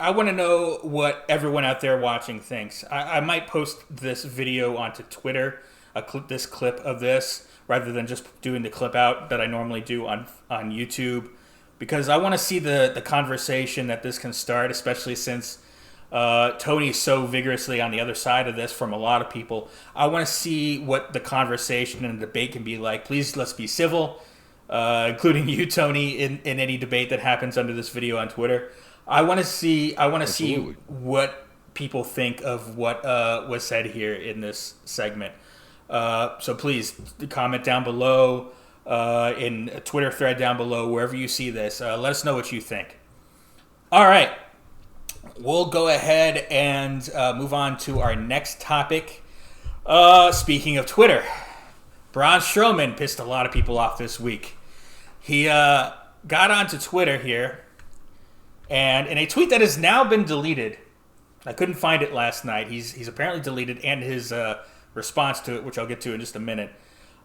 I want to know what everyone out there watching thinks. I might post this video onto Twitter, this clip of this, rather than just doing the clip out that I normally do on YouTube, because I want to see the conversation that this can start, especially since Tony's so vigorously on the other side of this from a lot of people. I want to see what the conversation and the debate can be like. Please, let's be civil, including you, Tony, in any debate that happens under this video on Twitter. I want to see what people think of what was said here in this segment. So please comment down below, in a Twitter thread down below, wherever you see this. Let us know what you think. All right. We'll go ahead and move on to our next topic. Speaking of Twitter, Braun Strowman pissed a lot of people off this week. He got onto Twitter here, and in a tweet that has now been deleted, I couldn't find it last night. He's apparently deleted, and his response to it, which I'll get to in just a minute.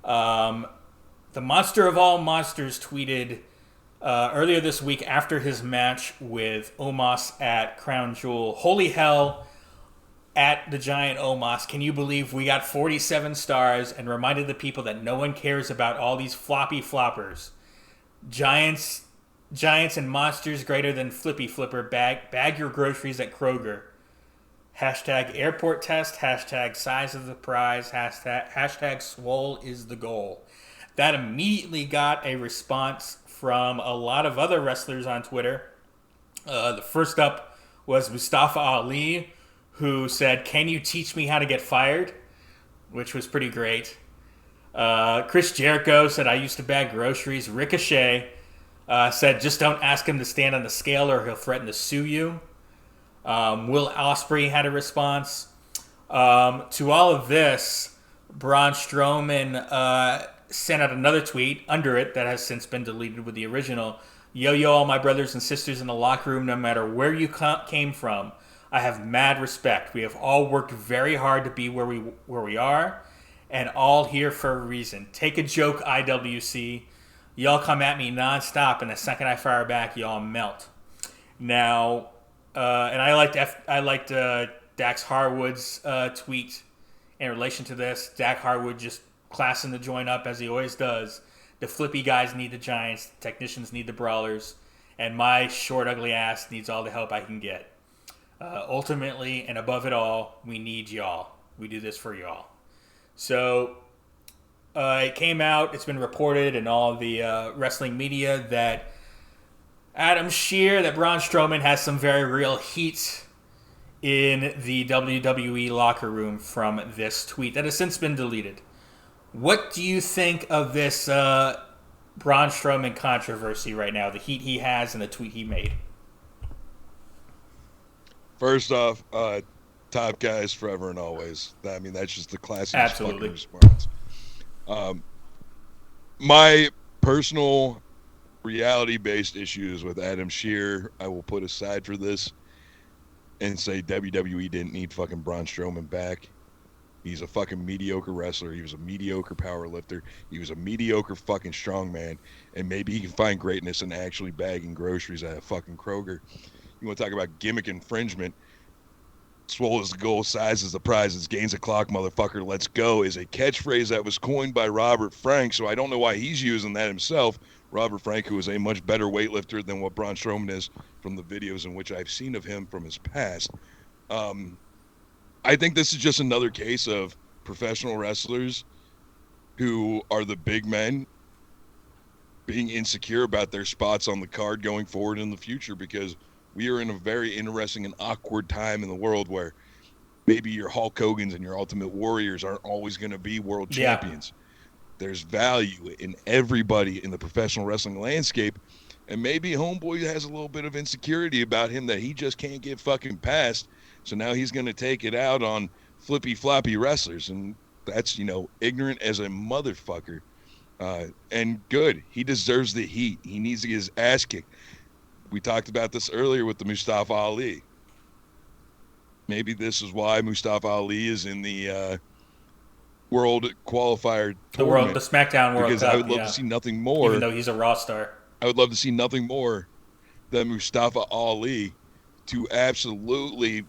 The monster of all monsters tweeted earlier this week after his match with Omos at Crown Jewel, "Holy hell, at the giant Omos, can you believe we got 47 stars?" and reminded the people that no one cares about all these floppy floppers. Giants and monsters greater than Flippy Flipper, bag your groceries at Kroger. Hashtag airport test, hashtag size of the prize, hashtag swole is the goal. That immediately got a response from a lot of other wrestlers on Twitter. The first up was Mustafa Ali, who said, "Can you teach me how to get fired?" Which was pretty great. Chris Jericho said, "I used to bag groceries." Ricochet said, "Just don't ask him to stand on the scale or he'll threaten to sue you." Will Ospreay had a response. To all of this, Braun Strowman sent out another tweet under it that has since been deleted with the original. "Yo, all my brothers and sisters in the locker room, no matter where you came from, I have mad respect. We have all worked very hard to be where we are, and all here for a reason. Take a joke, IWC. Y'all come at me nonstop, and the second I fire back, y'all melt." Now, and I liked Dax Harwood's tweet in relation to this. Dax Harwood just classing the joint up as he always does. "The flippy guys need the giants, the technicians need the brawlers, and my short, ugly ass needs all the help I can get. Ultimately, and above it all, we need y'all. We do this for y'all." So it came out, it's been reported in all the wrestling media that Braun Strowman has some very real heat in the WWE locker room from this tweet that has since been deleted. What do you think of this Braun Strowman controversy right now, the heat he has and the tweet he made?
First off, top guys forever and always. I mean, that's just the classic fucking response. My personal reality-based issues with Adam Shearer, I will put aside for this and say WWE didn't need fucking Braun Strowman back. He's a fucking mediocre wrestler. He was a mediocre power lifter. He was a mediocre fucking strongman. And maybe he can find greatness in actually bagging groceries at a fucking Kroger. You want to talk about gimmick infringement? Swole is the goal, size is the prize, it's gains the clock, motherfucker, let's go, is a catchphrase that was coined by Robert Frank, so I don't know why he's using that himself. Robert Frank, who is a much better weightlifter than what Braun Strowman is from the videos in which I've seen of him from his past. I think this is just another case of professional wrestlers who are the big men being insecure about their spots on the card going forward in the future, because we are in a very interesting and awkward time in the world where maybe your Hulk Hogan's and your Ultimate Warriors aren't always going to be world champions. There's value in everybody in the professional wrestling landscape, and maybe Homeboy has a little bit of insecurity about him that he just can't get fucking past, so now he's going to take it out on flippy floppy wrestlers, and that's, ignorant as a motherfucker. And good. He deserves the heat. He needs to get his ass kicked. We talked about this earlier with the Mustafa Ali. Maybe this is why Mustafa Ali is in the World Qualifier tournament.
The SmackDown World
Cup. Because I would love to see nothing more.
Even though he's a Raw star.
I would love to see nothing more than Mustafa Ali to absolutely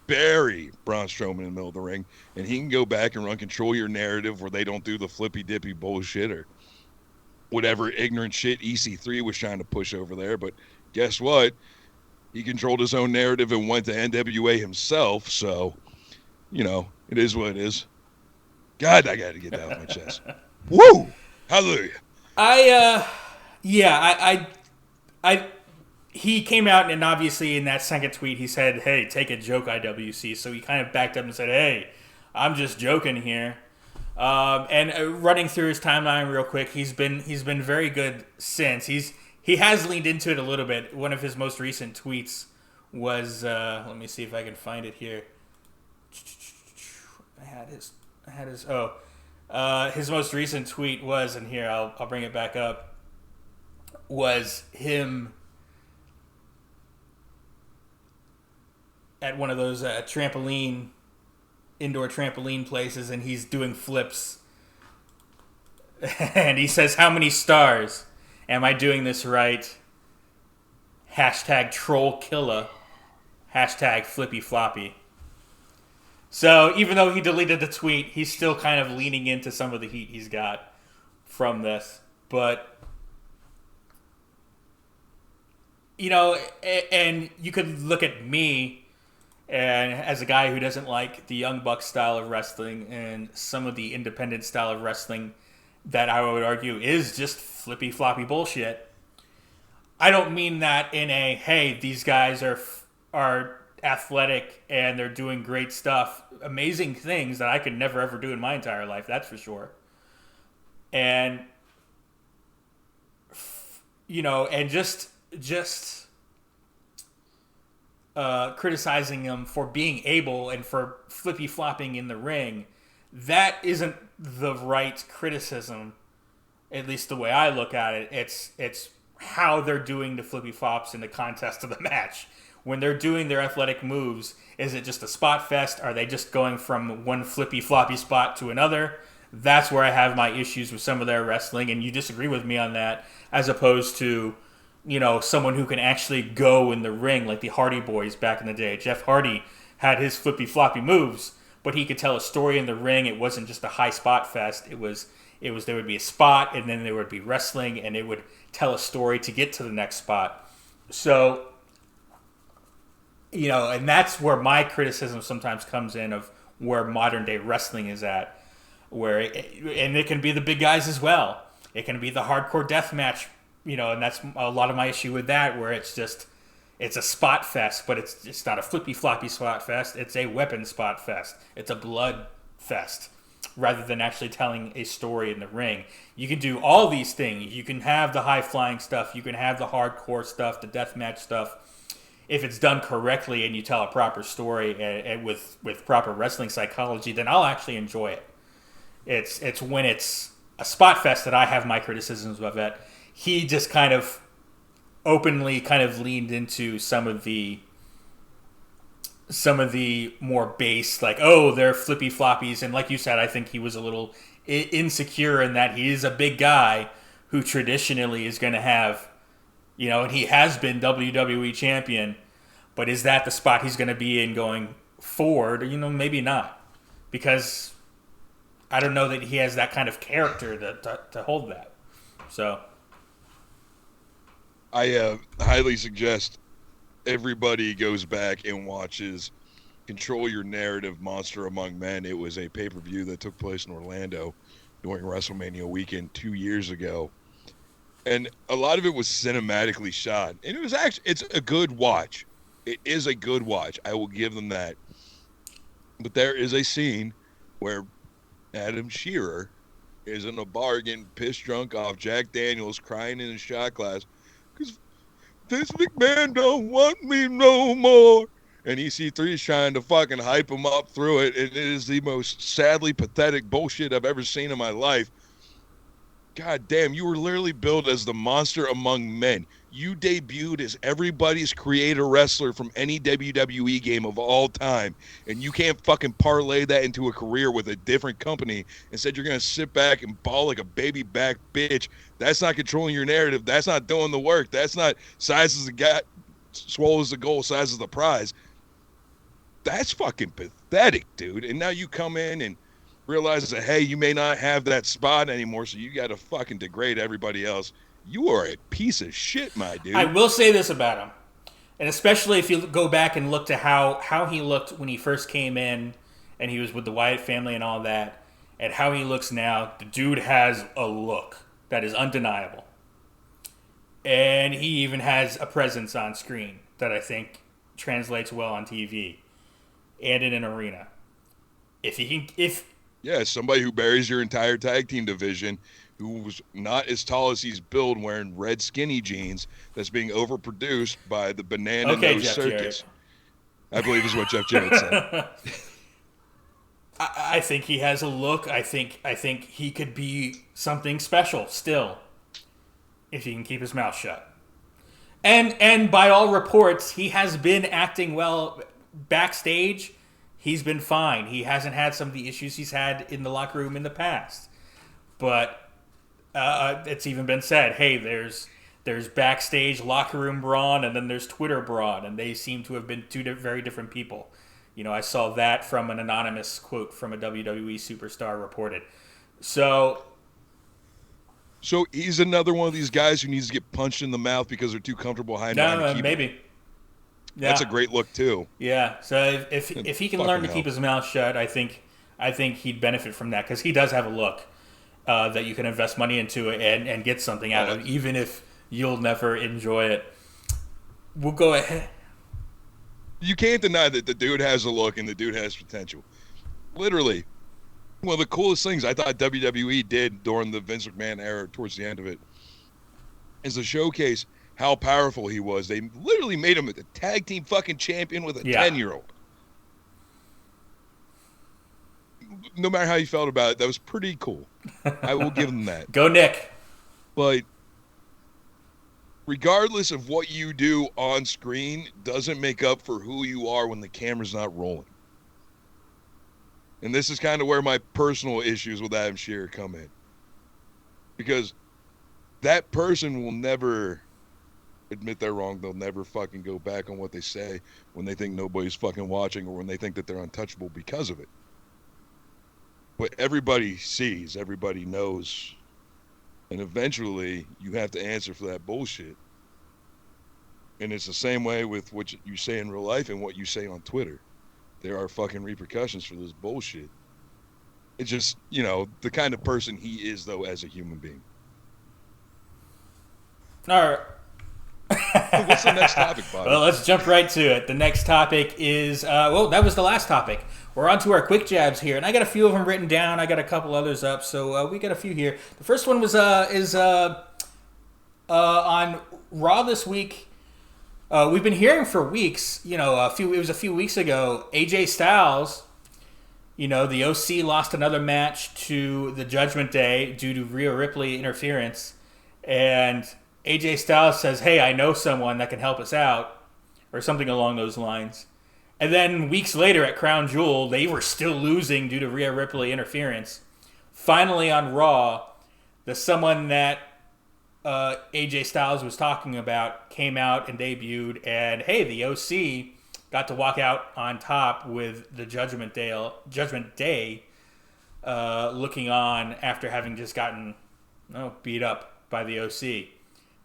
bury Braun Strowman in the middle of the ring, and he can go back and run Control Your Narrative where they don't do the flippy dippy bullshit or whatever ignorant shit EC3 was trying to push over there. But guess what? He controlled his own narrative and went to NWA himself, so, it is what it is. God, I got to get that off my chest. Woo! Hallelujah.
he came out and obviously in that second tweet he said, "Hey, take a joke, IWC." So he kind of backed up and said, "Hey, I'm just joking here." Running through his timeline real quick, he's been very good since. He has leaned into it a little bit. One of his most recent tweets was let me see if I can find it here. His most recent tweet was, and here I'll bring it back up, was him at one of those indoor trampoline places, and he's doing flips. And he says, "How many stars? Am I doing this right? Hashtag troll killer. Hashtag flippy floppy." So even though he deleted the tweet, he's still kind of leaning into some of the heat he's got from this. But, you know, and you could look at me and as a guy who doesn't like the Young Bucks style of wrestling and some of the independent style of wrestling that I would argue is just flippy floppy bullshit. I don't mean that in a, hey, these guys are athletic and they're doing great stuff, amazing things that I could never ever do in my entire life, that's for sure. And you know, and just criticizing them for being able and for flippy flopping in the ring, that isn't the right criticism, at least the way I look at it. It's how they're doing the flippy flops in the context of the match. When they're doing their athletic moves, is it just a spot fest? Are they just going from one flippy floppy spot to another? That's where I have my issues with some of their wrestling, and you disagree with me on that, as opposed to, you know, someone who can actually go in the ring like the Hardy Boys back in the day. Jeff Hardy had his flippy floppy moves, but he could tell a story in the ring. It wasn't just a high spot fest. It was there would be a spot, and then there would be wrestling, and it would tell a story to get to the next spot. So, you know, and that's where my criticism sometimes comes in of where modern day wrestling is at, and it can be the big guys as well. It can be the hardcore death match, you know, and that's a lot of my issue with that, where it's a spot fest, but it's not a flippy floppy spot fest. It's a weapon spot fest. It's a blood fest, rather than actually telling a story in the ring. You can do all these things. You can have the high flying stuff. You can have the hardcore stuff, the death match stuff. If it's done correctly and you tell a proper story and with proper wrestling psychology, then I'll actually enjoy it. It's when it's a spot fest that I have my criticisms of it. He just kind of openly kind of leaned into some of the more base, like, oh, they're flippy floppies. And like you said, I think he was a little insecure in that he is a big guy who traditionally is going to have, you know, and he has been WWE champion, but is that the spot he's going to be in going forward? You know, maybe not, because I don't know that he has that kind of character to hold that. So
I highly suggest everybody goes back and watches Control Your Narrative Monster Among Men. It was a pay-per-view that took place in Orlando during WrestleMania weekend 2 years ago. And a lot of it was cinematically shot. And it's a good watch. It is a good watch. I will give them that. But there is a scene where Adam Shearer is in a bar getting pissed drunk off Jack Daniels, crying in his shot glass because Vince McMahon don't want me no more. And EC3 is trying to fucking hype him up through it. And it is the most sadly pathetic bullshit I've ever seen in my life. God damn, you were literally billed as the monster among men. You debuted as everybody's creator wrestler from any WWE game of all time, and you can't fucking parlay that into a career with a different company and said you're going to sit back and bawl like a baby back bitch. That's not controlling your narrative. That's not doing the work. That's not size is the guy, swallows the goal, size is the prize. That's fucking pathetic, dude. And now you come in and realize that, hey, you may not have that spot anymore, so you got to fucking degrade everybody else. You are a piece of shit, my dude.
I will say this about him, and especially if you go back and look to how he looked when he first came in and he was with the Wyatt family and all that, and how he looks now, the dude has a look that is undeniable. and he even has a presence on screen that I think translates well on TV and in an arena. If he can, if
Yeah, somebody who buries your entire tag team division, who's not as tall as he's built, wearing red skinny jeans, that's being overproduced by the Banana
okay,
Nose
Jeff Jarrett.
Circus. I believe is what Jeff Jarrett said.
I think he has a look. I think he could be something special still, if he can keep his mouth shut. And by all reports, he has been acting well backstage. He's been fine. He hasn't had some of the issues he's had in the locker room in the past. But it's even been said, hey, there's backstage locker room Braun, and then there's Twitter Braun, and they seem to have been two very different people. You know, I saw that from an anonymous quote from a WWE superstar reported. So
he's another one of these guys who needs to get punched in the mouth because they're too comfortable hiding behind a keyboard.
Maybe. Yeah.
That's a great look too.
Yeah. So if he can learn to keep his mouth shut, I think he'd benefit from that, because he does have a look that you can invest money into and get something out of, even if you'll never enjoy it. We'll go ahead.
You can't deny that the dude has a look and the dude has potential. Literally, one of the coolest things I thought WWE did during the Vince McMahon era, towards the end of it, is to showcase how powerful he was. They literally made him a tag team fucking champion with a 10-year-old. No matter how you felt about it, that was pretty cool. I will give him that.
Go Nick.
But regardless of what you do on screen, doesn't make up for who you are when the camera's not rolling. And this is kind of where my personal issues with Adam Shearer come in. Because that person will never admit they're wrong. They'll never fucking go back on what they say when they think nobody's fucking watching, or when they think that they're untouchable because of it. But everybody sees, everybody knows. And eventually, you have to answer for that bullshit. And it's the same way with what you say in real life and what you say on Twitter. There are fucking repercussions for this bullshit. It's just, the kind of person he is, though, as a human being.
All right.
What's the next topic, Bobby?
Well, let's jump right to it. The next topic is, that was the last topic. We're on to our quick jabs here, and I got a few of them written down. I got a couple others up, so we got a few here. The first one was on Raw this week. We've been hearing for weeks. It was a few weeks ago. AJ Styles, the OC lost another match to the Judgment Day due to Rhea Ripley interference, and AJ Styles says, "Hey, I know someone that can help us out," or something along those lines. And then weeks later at Crown Jewel, they were still losing due to Rhea Ripley interference. Finally on Raw, the someone that AJ Styles was talking about came out and debuted, and hey, the OC got to walk out on top with the Judgment Day looking on after having just gotten beat up by the OC.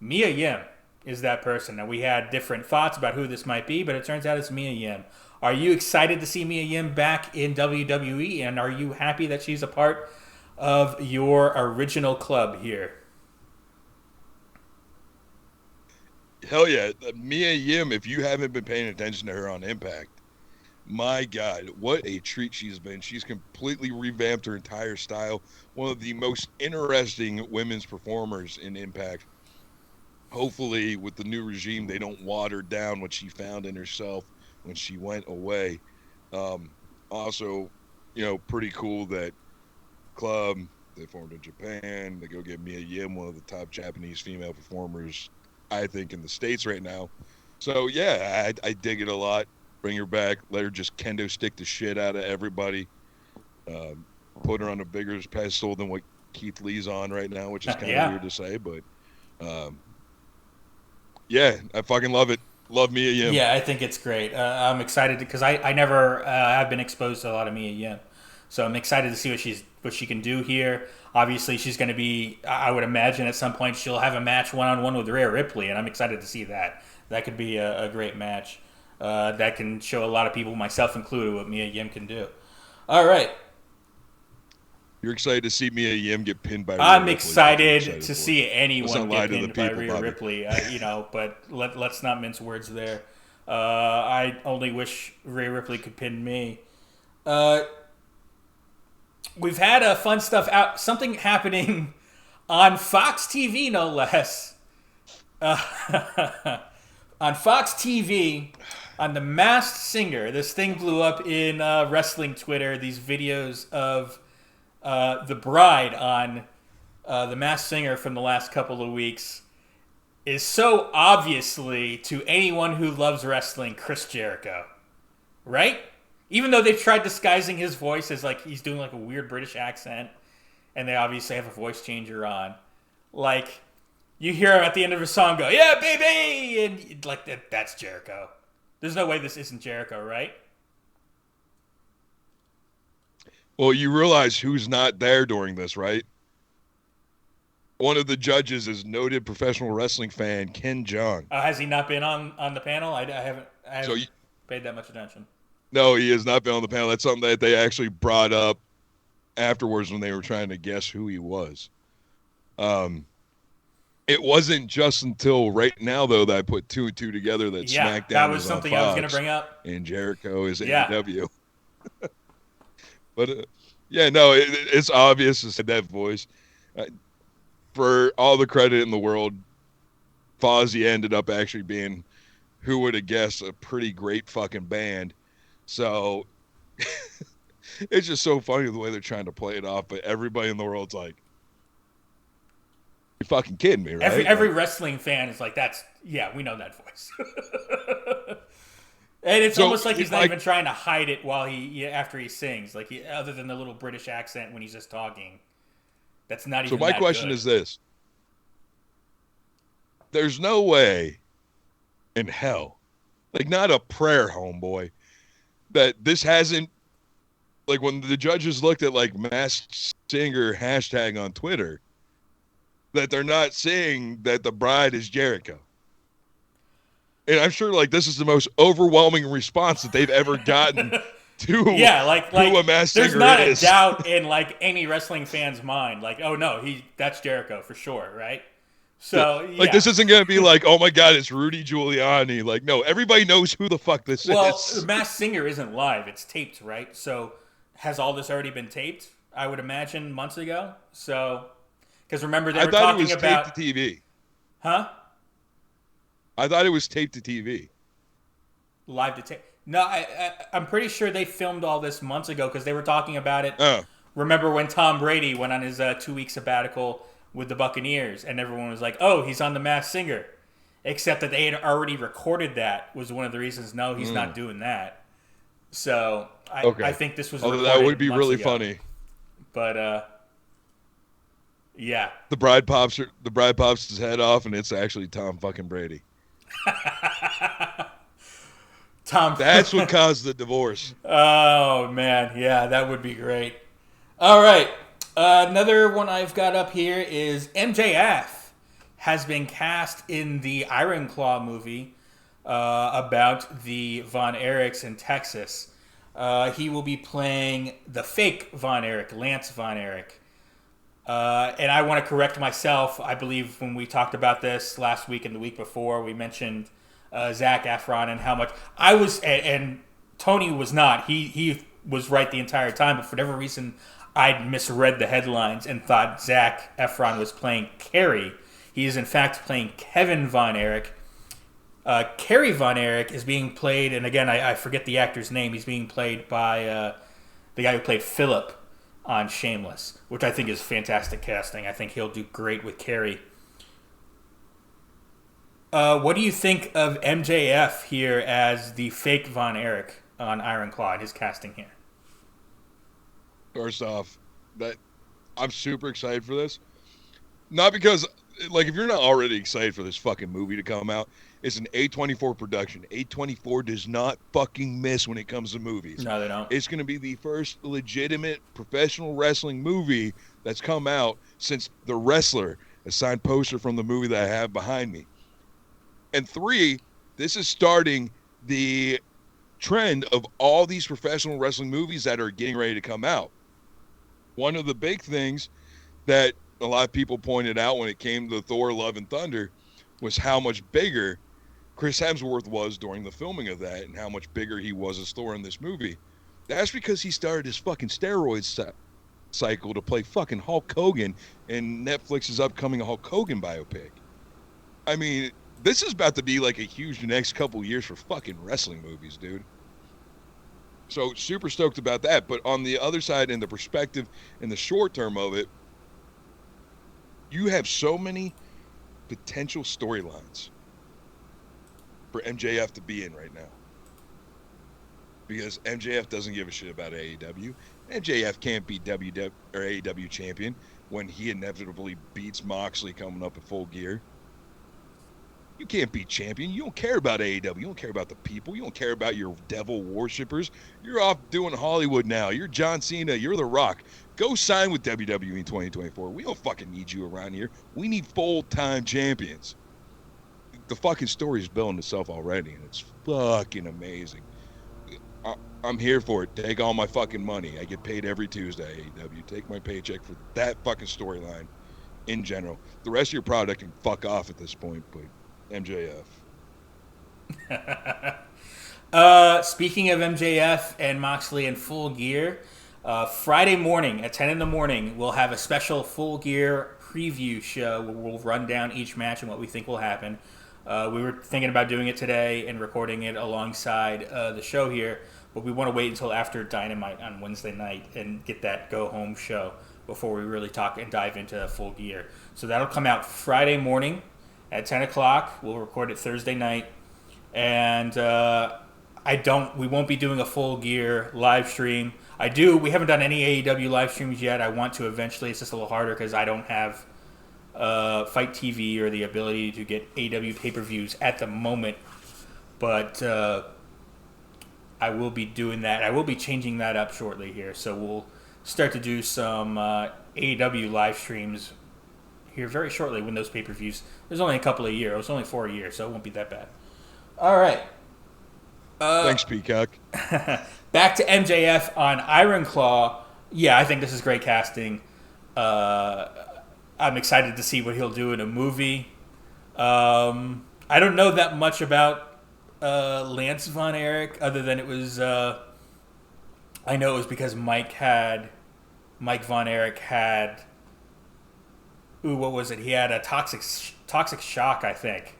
Mia Yim is that person. Now, we had different thoughts about who this might be, but it turns out it's Mia Yim. Are you excited to see Mia Yim back in WWE, and are you happy that she's a part of your original club here?
Hell yeah. Mia Yim, if you haven't been paying attention to her on Impact, my God, what a treat she's been. She's completely revamped her entire style. One of the most interesting women's performers in Impact. Hopefully, with the new regime, they don't water down what she found in herself when she went away. Also, pretty cool that club, they formed in Japan. They go get Mia Yim, one of the top Japanese female performers, I think, in the States right now. So, yeah, I dig it a lot. Bring her back. Let her just kendo stick the shit out of everybody. Put her on a bigger pedestal than what Keith Lee's on right now, which is kind of weird to say, but yeah, I fucking love it. Love Mia Yim.
Yeah, I think it's great. I'm excited because I never have been exposed to a lot of Mia Yim, so I'm excited to see what she can do here. Obviously, she's going to be. I would imagine at some point she'll have a match one-on-one with Rhea Ripley, and I'm excited to see that. That could be a great match. That can show a lot of people, myself included, what Mia Yim can do. All right.
You're excited to see Mia Yim get pinned by Rhea
I'm
Ripley.
excited to see anyone
not lie
get
to the
pinned by
people,
Rhea
Bobby.
Ripley. But let's not mince words there. I only wish Rhea Ripley could pin me. We've had fun stuff out. Something happening on Fox TV, no less. On Fox TV, on The Masked Singer, this thing blew up in wrestling Twitter. These videos of the bride on The Masked Singer from the last couple of weeks is so obviously, to anyone who loves wrestling, Chris Jericho. Right? Even though they've tried disguising his voice as like he's doing like a weird British accent, and they obviously have a voice changer on. Like, you hear him at the end of a song go, "Yeah, baby!" And like that's Jericho. There's no way this isn't Jericho, right?
Well, you realize who's not there during this, right? One of the judges is noted professional wrestling fan Ken Jeong.
Has he not been on the panel? I haven't paid that much attention.
No, he has not been on the panel. That's something that they actually brought up afterwards when they were trying to guess who he was. It wasn't just until right now, though, that I put 2 and 2 together that SmackDown
that was
is
something
on Fox,
I was going to bring up.
and Jericho is AEW. But, it's obvious to say that voice. For all the credit in the world, Fozzy ended up actually being, who would have guessed, a pretty great fucking band. So it's just so funny the way they're trying to play it off, but everybody in the world's like, "You're fucking kidding me, right?"
Every wrestling fan is like, we know that voice. And it's almost like he's not even trying to hide it after he sings, like other than the little British accent when he's just talking. That's not even. So my question
is this: there's no way in hell, like not a prayer, homeboy, that this hasn't, like when the judges looked at like Masked Singer hashtag on Twitter, that they're not saying that the bride is Jericho. And I'm sure like this is the most overwhelming response that they've ever gotten to who a Masked Singer is.
There's not a doubt in like any wrestling fan's mind, like, oh no, that's Jericho for sure, right? So
like this isn't gonna be like, oh my god, it's Rudy Giuliani. Like, no, everybody knows who the fuck this is.
Well, The Masked Singer isn't live; it's taped, right? So has all this already been taped? I would imagine months ago. So because remember they were talking about
taped to TV.
Huh?
I thought it was taped to TV.
Live to tape. No, I'm pretty sure they filmed all this months ago because they were talking about it.
Oh.
Remember when Tom Brady went on his 2-week sabbatical with the Buccaneers, and everyone was like, "Oh, he's on The Masked Singer," except that they had already recorded that was one of the reasons. No, he's not doing that. So I think this was.
Although that would be really
ago.
funny.
But yeah,
the bride pops his head off, and it's actually Tom fucking Brady. That's what caused the divorce.
Oh man, yeah, that would be great. All right. Another one I've got up here is MJF has been cast in the Iron Claw movie about the Von Erichs in Texas. He will be playing the fake Von Erich, Lance Von Erich. And I want to correct myself. I believe when we talked about this last week and the week before, we mentioned Zac Efron and how much I was, and Tony was not. He was right the entire time, but for whatever reason, I'd misread the headlines and thought Zac Efron was playing Kerry. He is in fact playing Kevin Von Erich. Kerry Von Erich is being played, and again, I forget the actor's name. He's being played by the guy who played Philip on Shameless, which I think is fantastic casting. I think he'll do great with Kerry. What do you think of MJF here as the fake Von Erich on Iron Claw and his casting here?
First off, that I'm super excited for this. Not because, like, if you're not already excited for this fucking movie to come out, it's an A24 production. A24 does not fucking miss when it comes to movies.
No, they don't.
It's going to be the first legitimate professional wrestling movie that's come out since The Wrestler, a signed poster from the movie that I have behind me. And 3, this is starting the trend of all these professional wrestling movies that are getting ready to come out. one of the big things that a lot of people pointed out when it came to Thor: Love and Thunder was how much bigger Chris Hemsworth was during the filming of that and how much bigger he was as Thor in this movie. That's because he started his fucking steroid cycle to play fucking Hulk Hogan in Netflix's upcoming Hulk Hogan biopic. I mean, this is about to be like a huge next couple years for fucking wrestling movies, dude. So super stoked about that. But on the other side, in the perspective, in the short term of it, you have so many potential storylines for MJF to be in right now. Because MJF doesn't give a shit about AEW. MJF can't be AEW champion when he inevitably beats Moxley coming up at Full Gear. You can't be champion. You don't care about AEW. You don't care about the people. You don't care about your devil worshippers. You're off doing Hollywood now. You're John Cena. You're The Rock. Go sign with WWE in 2024. We don't fucking need you around here. We need full-time champions. The fucking story's building itself already, and it's fucking amazing. I'm here for it. Take all my fucking money. I get paid every Tuesday, AEW. Take my paycheck for that fucking storyline in general. The rest of your product can fuck off at this point, but MJF.
Speaking of MJF and Moxley in Full Gear, Friday morning at 10 in the morning, we'll have a special Full Gear preview show where we'll run down each match and what we think will happen. We were thinking about doing it today and recording it alongside the show here, but we want to wait until after Dynamite on Wednesday night and get that go-home show before we really talk and dive into Full Gear. So that'll come out Friday morning at 10 o'clock. We'll record it Thursday night. And we won't be doing a Full Gear live stream. We haven't done any AEW live streams yet. I want to eventually. It's just a little harder because I don't have Fight TV or the ability to get AEW pay-per-views at the moment. But I will be doing that. I will be changing that up shortly here. So we'll start to do some AEW live streams here very shortly when those pay-per-views. There's only a couple a year. It's only 4 a year, so it won't be that bad. All right.
Thanks, Peacock.
Back to MJF on Iron Claw. Yeah, I think this is great casting. I'm excited to see what he'll do in a movie. I don't know that much about Lance Von Erich, other than it was. I know it was because Mike Von Erich had. What was it? He had a toxic shock, I think.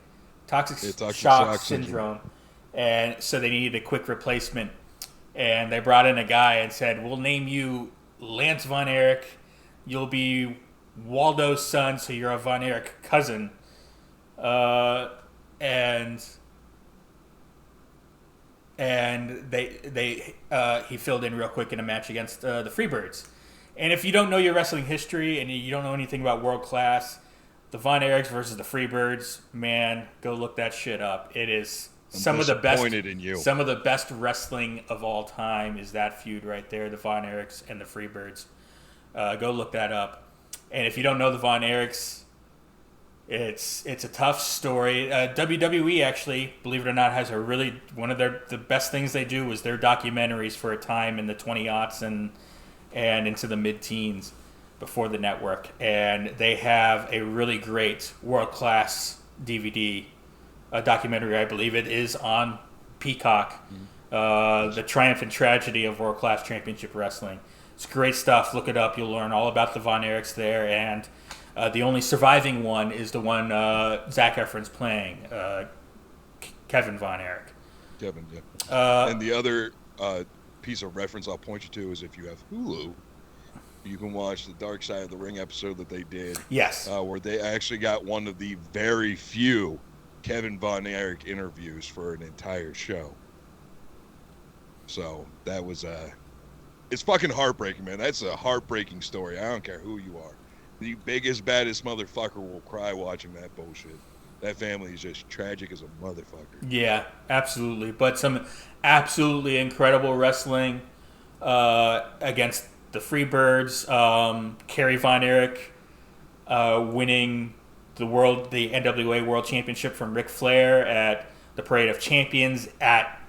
Toxic shock syndrome. And so they needed a quick replacement. And they brought in a guy and said, we'll name you Lance Von Erich. You'll be Waldo's son, so you're a Von Erich cousin. And he filled in real quick in a match against the Freebirds. And if you don't know your wrestling history and you don't know anything about World Class, the Von Erichs versus the Freebirds, man, go look that shit up. It is some of the best wrestling of all time is that feud right there, the Von Erichs and the Freebirds. Go look that up. And if you don't know the Von Erichs, it's a tough story. WWE actually, believe it or not, has one of the best things they do was their documentaries for a time in the 20-aughts and into the mid-teens before the network. And they have a really great world-class DVD documentary, I believe it is, on Peacock, The Triumph and Tragedy of World Class Championship Wrestling. It's great stuff. Look it up. You'll learn all about the Von Erichs there. And the only surviving one is the one Zac Efron's playing, Kevin Von Erich.
Kevin, yeah. And the other piece of reference I'll point you to is if you have Hulu, you can watch the Dark Side of the Ring episode that they did.
Yes.
Where they actually got one of the very few Kevin Von Erich interviews for an entire show. So that was it's fucking heartbreaking, man. That's a heartbreaking story. I don't care who you are. The biggest, baddest motherfucker will cry watching that bullshit. That family is just tragic as a motherfucker. Yeah,
absolutely. But some absolutely incredible wrestling against the Freebirds. Kerry Von Erich winning the NWA World Championship from Ric Flair at the Parade of Champions at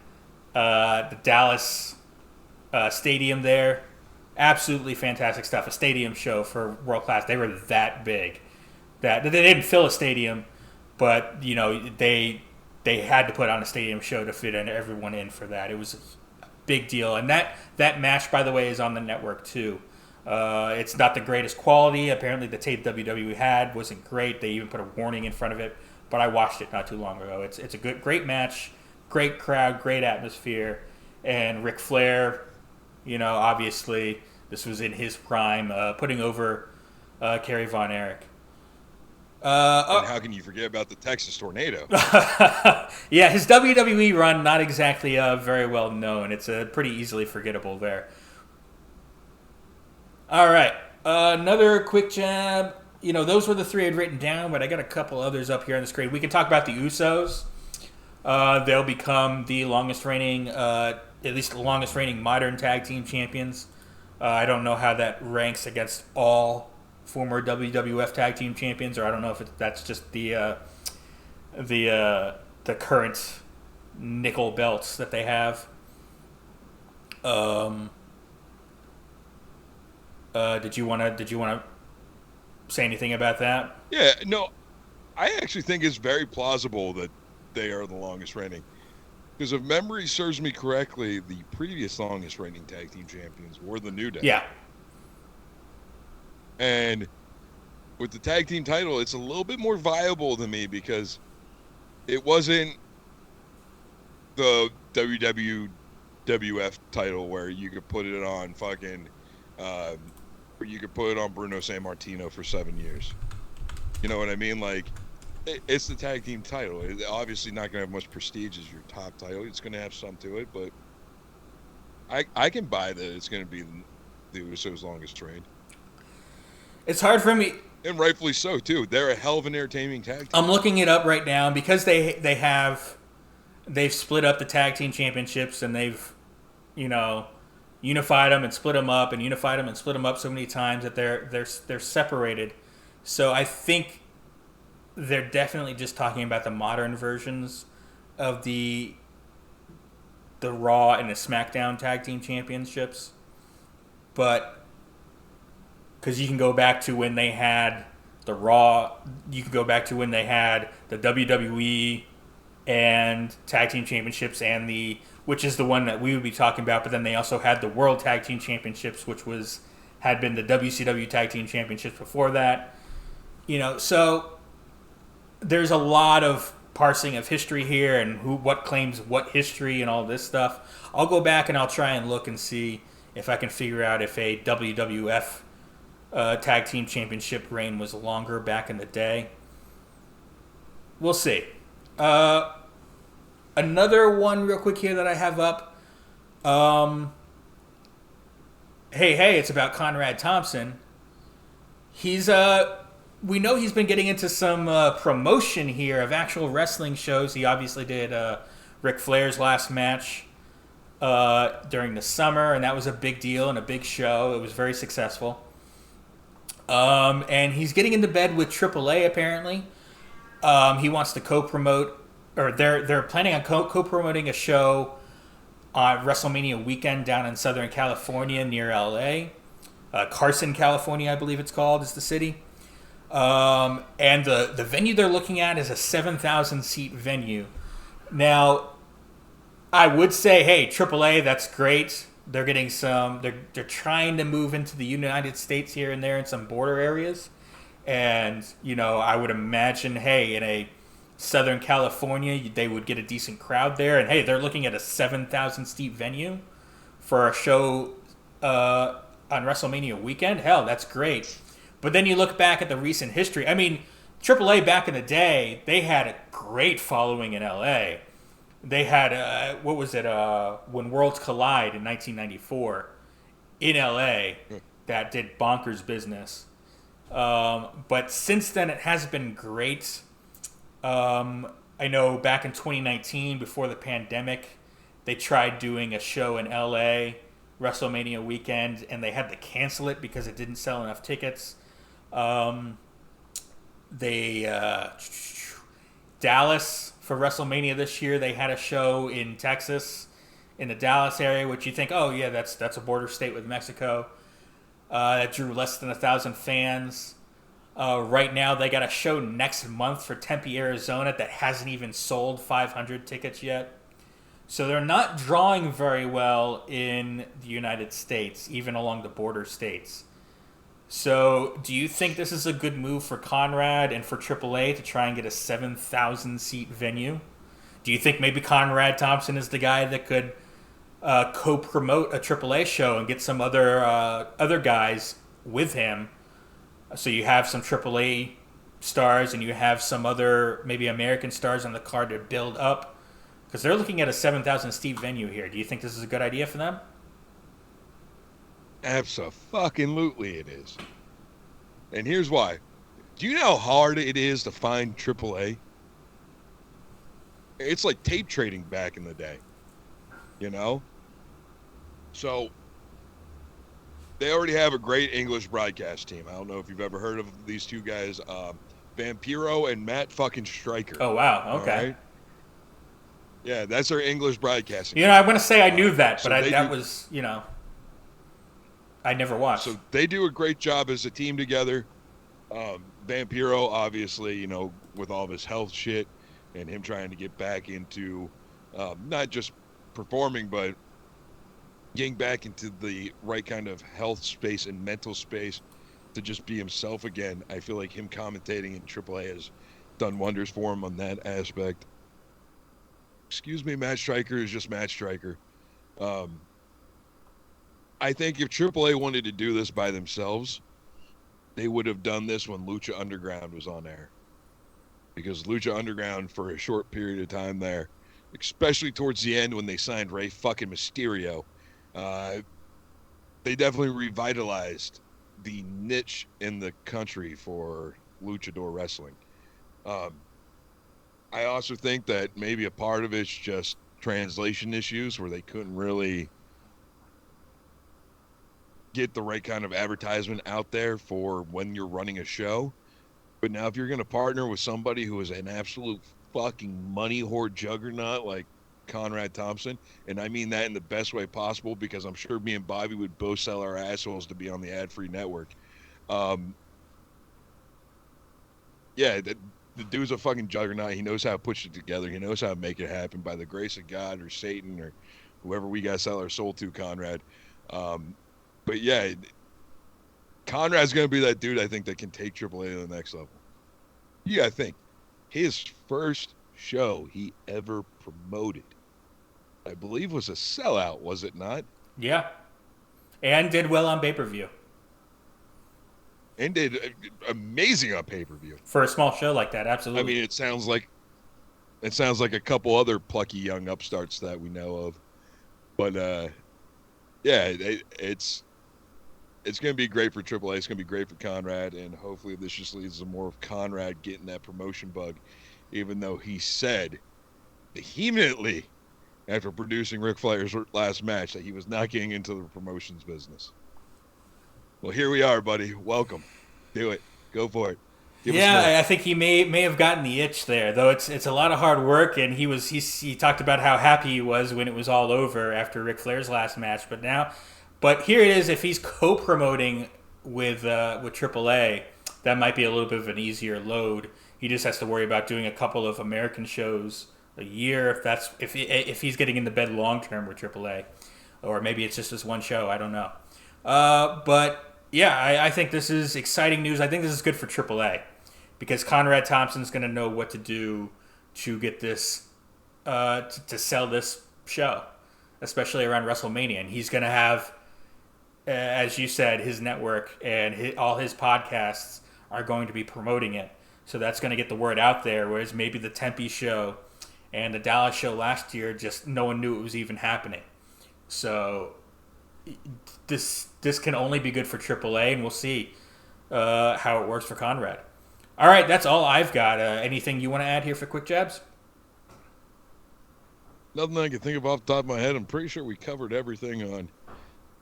the Dallas Stadium there. Absolutely fantastic stuff. A stadium show for World Class. They were that big that they didn't fill a stadium, but they had to put on a stadium show to fit everyone in for that. It was a big deal, and that match, by the way, is on the network too. It's not the greatest quality. Apparently, the tape WWE had wasn't great. They even put a warning in front of it, but I watched it not too long ago. It's a great match, great crowd, great atmosphere, and Ric Flair, obviously this was in his prime, putting over Kerry Von Erich.
And how can you forget about the Texas Tornado?
Yeah, his WWE run, not exactly very well known. It's pretty easily forgettable there. All right, another quick jab. Those were the three I'd written down, but I got a couple others up here on the screen. We can talk about the Usos. They'll become the longest reigning, at least the longest reigning modern tag team champions. I don't know how that ranks against all former WWF tag team champions, or I don't know if that's just the current nickel belts that they have. Did you want to say anything about that?
Yeah, no, I actually think it's very plausible that they are the longest reigning. Because if memory serves me correctly, the previous longest reigning tag team champions were the New Day.
Yeah.
And with the tag team title, it's a little bit more viable to me because it wasn't the WWF title where you could put it on where you could put it on Bruno Sammartino for 7 years. You know what I mean? Like, it's the tag team title. It's obviously not going to have much prestige as your top title. It's going to have some to it, but I can buy that it's going to be the Usos' longest reign.
It's hard for me.
And rightfully so, too. They're a hell of an entertaining tag team.
I'm looking it up right now because they've split up the tag team championships and they've, unified them and split them up and unified them and split them up so many times that they're separated. So I think they're definitely just talking about the modern versions of the Raw and the SmackDown tag team championships. But because you can go back to when they had the Raw, you can go back to when they had the WWE and tag team championships and which is the one that we would be talking about, but then they also had the World Tag Team Championships, which had been the WCW Tag Team Championships before that. So there's a lot of parsing of history here and what claims what history and all this stuff. I'll go back and I'll try and look and see if I can figure out if a WWF Tag Team Championship reign was longer back in the day. We'll see. Another one real quick here that I have up. Hey, it's about Conrad Thompson. We know he's been getting into some promotion here of actual wrestling shows. He obviously did Ric Flair's last match during the summer, and that was a big deal and a big show. It was very successful. And he's getting into bed with AAA apparently. He wants to co-promote, or they're planning on co-promoting a show on WrestleMania weekend down in Southern California near LA. Carson, California, I believe it's called, is the city. And the venue they're looking at is a 7,000 seat venue. Now, I would say, hey, AAA, that's great. They're getting they're trying to move into the United States here and there in some border areas. And, I would imagine, hey, in a Southern California, they would get a decent crowd there. And, hey, they're looking at a 7,000 seat venue for a show on WrestleMania weekend. Hell, that's great. But then you look back at the recent history. I mean, AAA back in the day, they had a great following in LA. They had, when Worlds Collide in 1994 in LA, that did bonkers business. But since then, it has been great. I know back in 2019, before the pandemic, they tried doing a show in LA, WrestleMania weekend, and they had to cancel it because it didn't sell enough tickets. Dallas for WrestleMania this year, they had a show in Texas, in the Dallas area, which you think, oh yeah, that's a border state with Mexico. that drew less than 1,000 fans. Right now, they got a show next month for Tempe, Arizona that hasn't even sold 500 tickets yet. So they're not drawing very well in the United States, even along the border states. So do you think this is a good move for Conrad and for AAA to try and get a 7,000 seat venue? Do you think maybe Conrad Thompson is the guy that could co-promote a AAA show and get some other guys with him? So you have some AAA stars and you have some other maybe American stars on the card to build up. Because they're looking at a 7,000 seat venue here. Do you think this is a good idea for them?
Abso-fucking-lutely it is. And here's why. Do you know how hard it is to find AAA? It's like tape trading back in the day. You know? So, they already have a great English broadcast team. I don't know if you've ever heard of these two guys. Vampiro and Matt fucking Stryker.
Oh, wow. Okay.
Right? Yeah, that's their English broadcasting.
I want to say I knew that, but
so
I never watched.
So they do a great job as a team together. Vampiro, obviously, with all this health shit and him trying to get back into not just performing, but getting back into the right kind of health space and mental space to just be himself again. I feel like him commentating in AAA has done wonders for him on that aspect. Excuse me, Matt Stryker is just Matt Stryker. I think if AAA wanted to do this by themselves, they would have done this when Lucha Underground was on air. Because Lucha Underground, for a short period of time there, especially towards the end when they signed Rey fucking Mysterio, they definitely revitalized the niche in the country for luchador wrestling. I also think that maybe a part of it's just translation issues where they couldn't really get the right kind of advertisement out there for when you're running a show. But now if you're going to partner with somebody who is an absolute fucking money hoard juggernaut like Conrad Thompson, and I mean that in the best way possible because I'm sure me and Bobby would both sell our assholes to be on the ad-free network. The dude's a fucking juggernaut. He knows how to put it together. He knows how to make it happen by the grace of God or Satan or whoever we got to sell our soul to, Conrad. But yeah, Conrad's going to be that dude, I think, that can take AAA to the next level. You got to think. His first show he ever promoted, I believe, was a sellout, was it not?
Yeah. And did well on pay-per-view.
And did amazing on pay-per-view.
For a small show like that, absolutely.
I mean, it sounds like a couple other plucky young upstarts that we know of. But, it's going to be great for AAA. It's going to be great for Conrad. And hopefully this just leads to more of Conrad getting that promotion bug, even though he said vehemently after producing Ric Flair's last match that he was not getting into the promotions business. Well, here we are, buddy. Welcome. Do it. Go for it.
I think he may have gotten the itch there, though. It's a lot of hard work, and he talked about how happy he was when it was all over after Ric Flair's last match. But here it is. If he's co-promoting with AAA, that might be a little bit of an easier load. He just has to worry about doing a couple of American shows a year if he's getting into bed long term with AAA, or maybe it's just this one show. I don't know. But yeah, I think this is exciting news. I think this is good for AAA because Conrad Thompson's going to know what to do to get this to sell this show, especially around WrestleMania. And he's going to have, as you said, his network and all his podcasts are going to be promoting it. So that's going to get the word out there, whereas maybe the Tempe show and the Dallas show last year, just no one knew it was even happening. So this can only be good for AAA, and we'll see how it works for Conrad. All right, that's all I've got. Anything you want to add here for Quick Jabs?
Nothing I can think of off the top of my head. I'm pretty sure we covered everything on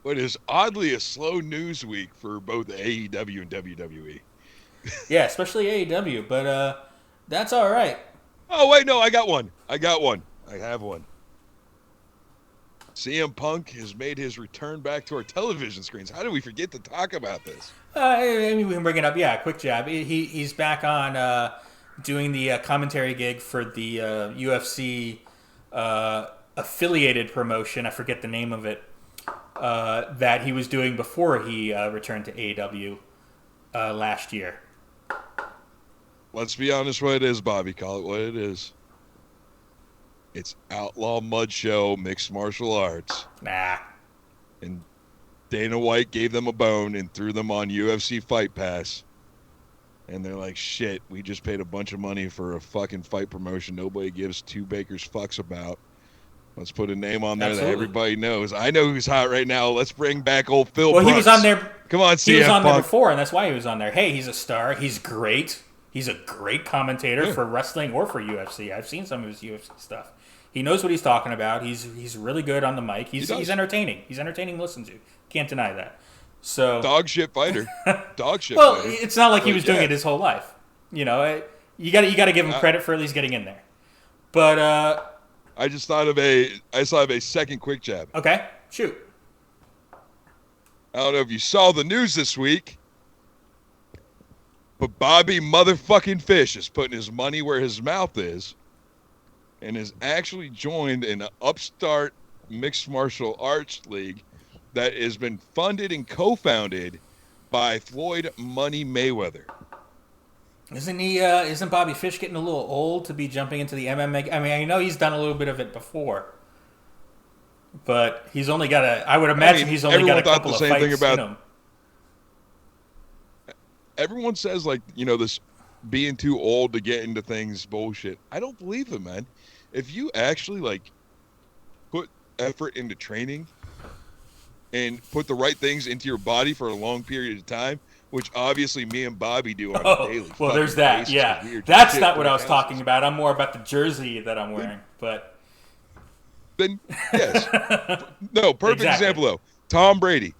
what is oddly a slow news week for both AEW and WWE.
Yeah, especially AEW, but that's all right.
Oh, wait, no, I got one. I have one. CM Punk has made his return back to our television screens. How did we forget to talk about this?
I mean, we can bring it up. Yeah, quick jab. He's back on doing the commentary gig for the UFC affiliated promotion. I forget the name of it. That he was doing before he returned to AEW last year.
Let's be honest what it is, Bobby. Call it what it is. It's Outlaw Mud Show Mixed Martial Arts.
Nah.
And Dana White gave them a bone and threw them on UFC Fight Pass. And they're like, shit, we just paid a bunch of money for a fucking fight promotion nobody gives two bakers fucks about. Let's put a name on there that everybody knows. I know who's hot right now. Let's bring back old Phil Brooks.
He was on there.
Come on, CM
He was on
Punk.
there before, and that's why he was on there. Hey, he's a star. He's great. He's a great commentator for wrestling or for UFC. I've seen some of his UFC stuff. He knows what he's talking about. He's really good on the mic. He's entertaining. He's entertaining to listen to. Can't deny that. So
dog shit fighter. Dog shit
well,
fighter.
It's not like he was doing it his whole life. You know, you got to give him credit for at least getting in there. But
I just thought of a second quick jab.
Okay, shoot.
I don't know if you saw the news this week, but Bobby motherfucking Fish is putting his money where his mouth is and has actually joined an upstart mixed martial arts league that has been funded and co-founded by Floyd Money Mayweather.
Isn't Bobby Fish getting a little old to be jumping into the MMA? I mean, I know he's done a little bit of it before, but he's only got he's only got a couple of fights in him.
Everyone says, like, you know, this being too old to get into things bullshit. I don't believe it, man. If you actually, like, put effort into training and put the right things into your body for a long period of time, which obviously me and Bobby do on a daily.
Well, there's that. Yeah, that's not what I was talking about. I'm more about the jersey that I'm wearing. But
then, yes, no, perfect example though. Tom Brady,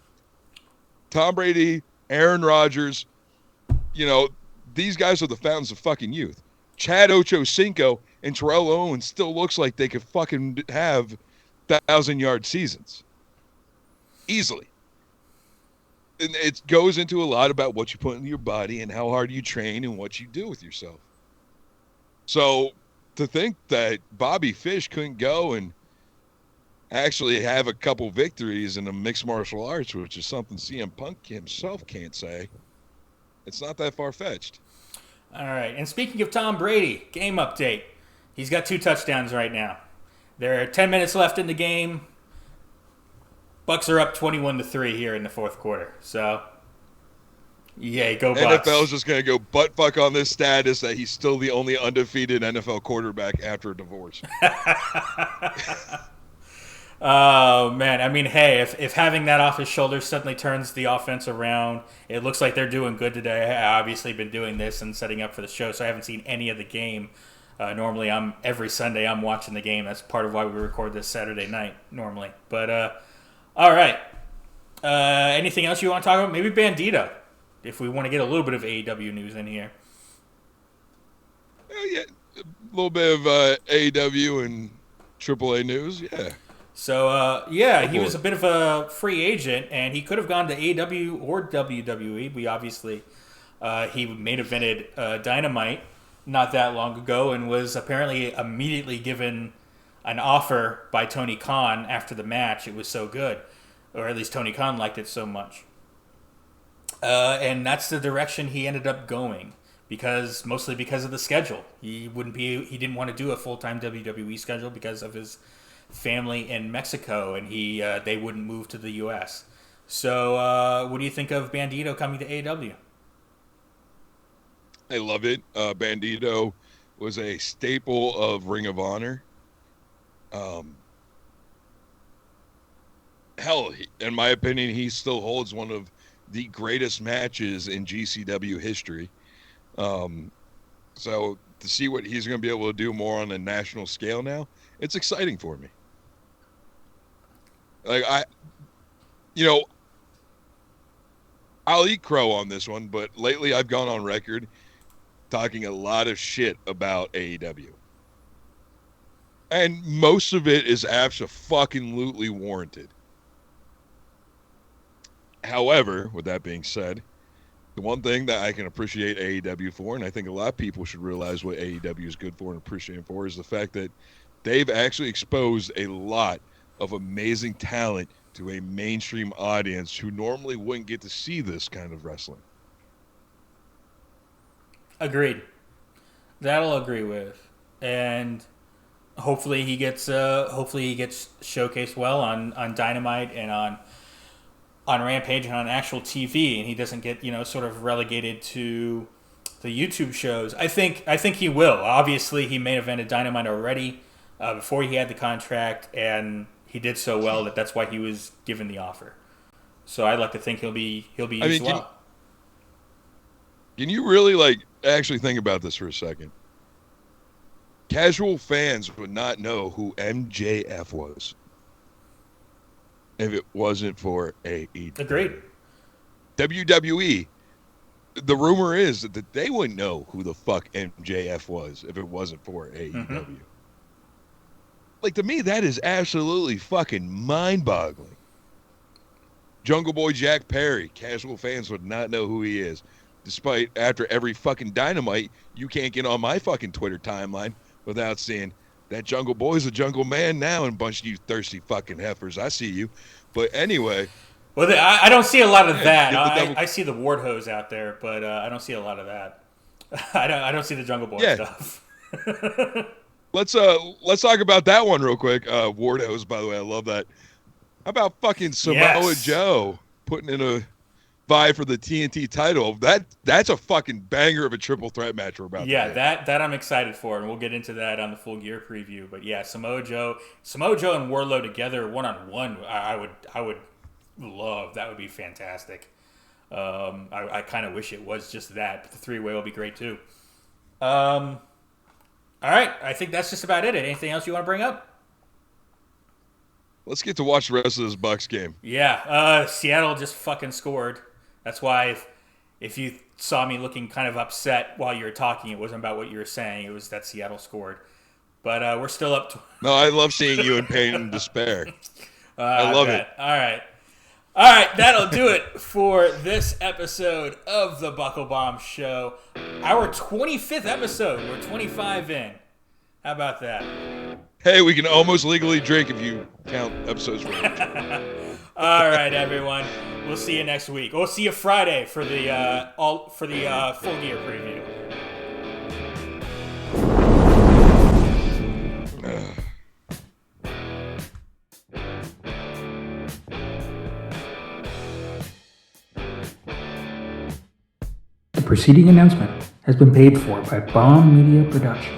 Aaron Rodgers. You know, these guys are the fountains of fucking youth. Chad Ochocinco and Terrell Owens still looks like they could fucking have 1,000-yard seasons easily. And it goes into a lot about what you put into your body and how hard you train and what you do with yourself. So to think that Bobby Fish couldn't go and actually have a couple victories in the mixed martial arts, which is something CM Punk himself can't say, it's not that far-fetched.
All right. And speaking of Tom Brady, game update. He's got 2 touchdowns right now. There are 10 minutes left in the game. Bucks are up 21-3 here in the fourth quarter. So, yay, go Bucks.
NFL's just going to go butt fuck on this status that he's still the only undefeated NFL quarterback after a divorce.
Oh, man. I mean, hey, if having that off his shoulders suddenly turns the offense around, it looks like they're doing good today. I've obviously been doing this and setting up for the show, so I haven't seen any of the game. Normally, every Sunday I'm watching the game. That's part of why we record this Saturday night normally. But, all right. Anything else you want to talk about? Maybe Bandito, if we want to get a little bit of AEW news in here.
Yeah, a little bit of AEW and AAA news, yeah.
So, he was a bit of a free agent, and he could have gone to AEW or WWE. We obviously, he main evented Dynamite not that long ago and was apparently immediately given an offer by Tony Khan after the match. It was so good, or at least Tony Khan liked it so much. And that's the direction he ended up going, mostly because of the schedule. He didn't want to do a full-time WWE schedule because of his family in Mexico, and they wouldn't move to the U.S. So, what do you think of Bandito coming to AEW?
I love it. Bandito was a staple of Ring of Honor. Hell, in my opinion, he still holds one of the greatest matches in GCW history. So to see what he's going to be able to do more on a national scale now, it's exciting for me. Like, I'll eat crow on this one, but lately I've gone on record talking a lot of shit about AEW. And most of it is abso-fucking-lutely warranted. However, with that being said, the one thing that I can appreciate AEW for, and I think a lot of people should realize what AEW is good for and appreciate for, is the fact that they've actually exposed a lot of amazing talent to a mainstream audience who normally wouldn't get to see this kind of wrestling.
Agreed. That'll agree with. And hopefully he gets showcased well on Dynamite and on Rampage and on actual TV, and he doesn't get sort of relegated to the YouTube shows. I think he will. Obviously, he main evented Dynamite already before he had the contract, and he did so well that's why he was given the offer. So I'd like to think he'll be used well.
Can you really actually think about this for a second? Casual fans would not know who MJF was if it wasn't for AEW.
Agreed.
WWE, the rumor is that they wouldn't know who the fuck MJF was if it wasn't for AEW. Mm-hmm. To me, that is absolutely fucking mind-boggling. Jungle Boy Jack Perry, casual fans would not know who he is. Despite after every fucking Dynamite, you can't get on my fucking Twitter timeline without seeing that Jungle Boy's a Jungle Man now and a bunch of you thirsty fucking heifers. I see you. But anyway.
Well, I don't see a lot of that. I see the Ward Hose out there, but I don't see a lot of that. I don't see the Jungle Boy stuff.
Let's talk about that one real quick. Ward Hose, by the way, I love that. How about fucking Samoa Joe putting in a vie for the TNT title? That's a fucking banger of a triple threat match we're about to get.
that I'm excited for, and we'll get into that on the Full Gear preview. But yeah, Samoa Joe and Wardlow together 1-on-1, I would love. That would be fantastic. I kind of wish it was just that, but the 3-way will be great too. All right, I think that's just about it. Anything else you want to bring up?
Let's get to watch the rest of this Bucks game.
Yeah, Seattle just fucking scored. That's why if you saw me looking kind of upset while you were talking, it wasn't about what you were saying. It was that Seattle scored. But we're still up.
No, I love seeing you in pain and despair. I love it.
All right, that'll do it for this episode of the Buckle Bomb Show. Our 25th episode. We're 25 in. How about that?
Hey, we can almost legally drink if you count episodes.
All right, everyone. We'll see you next week. We'll see you Friday for the Full Gear preview.
The preceding announcement has been paid for by Bomb Media Production.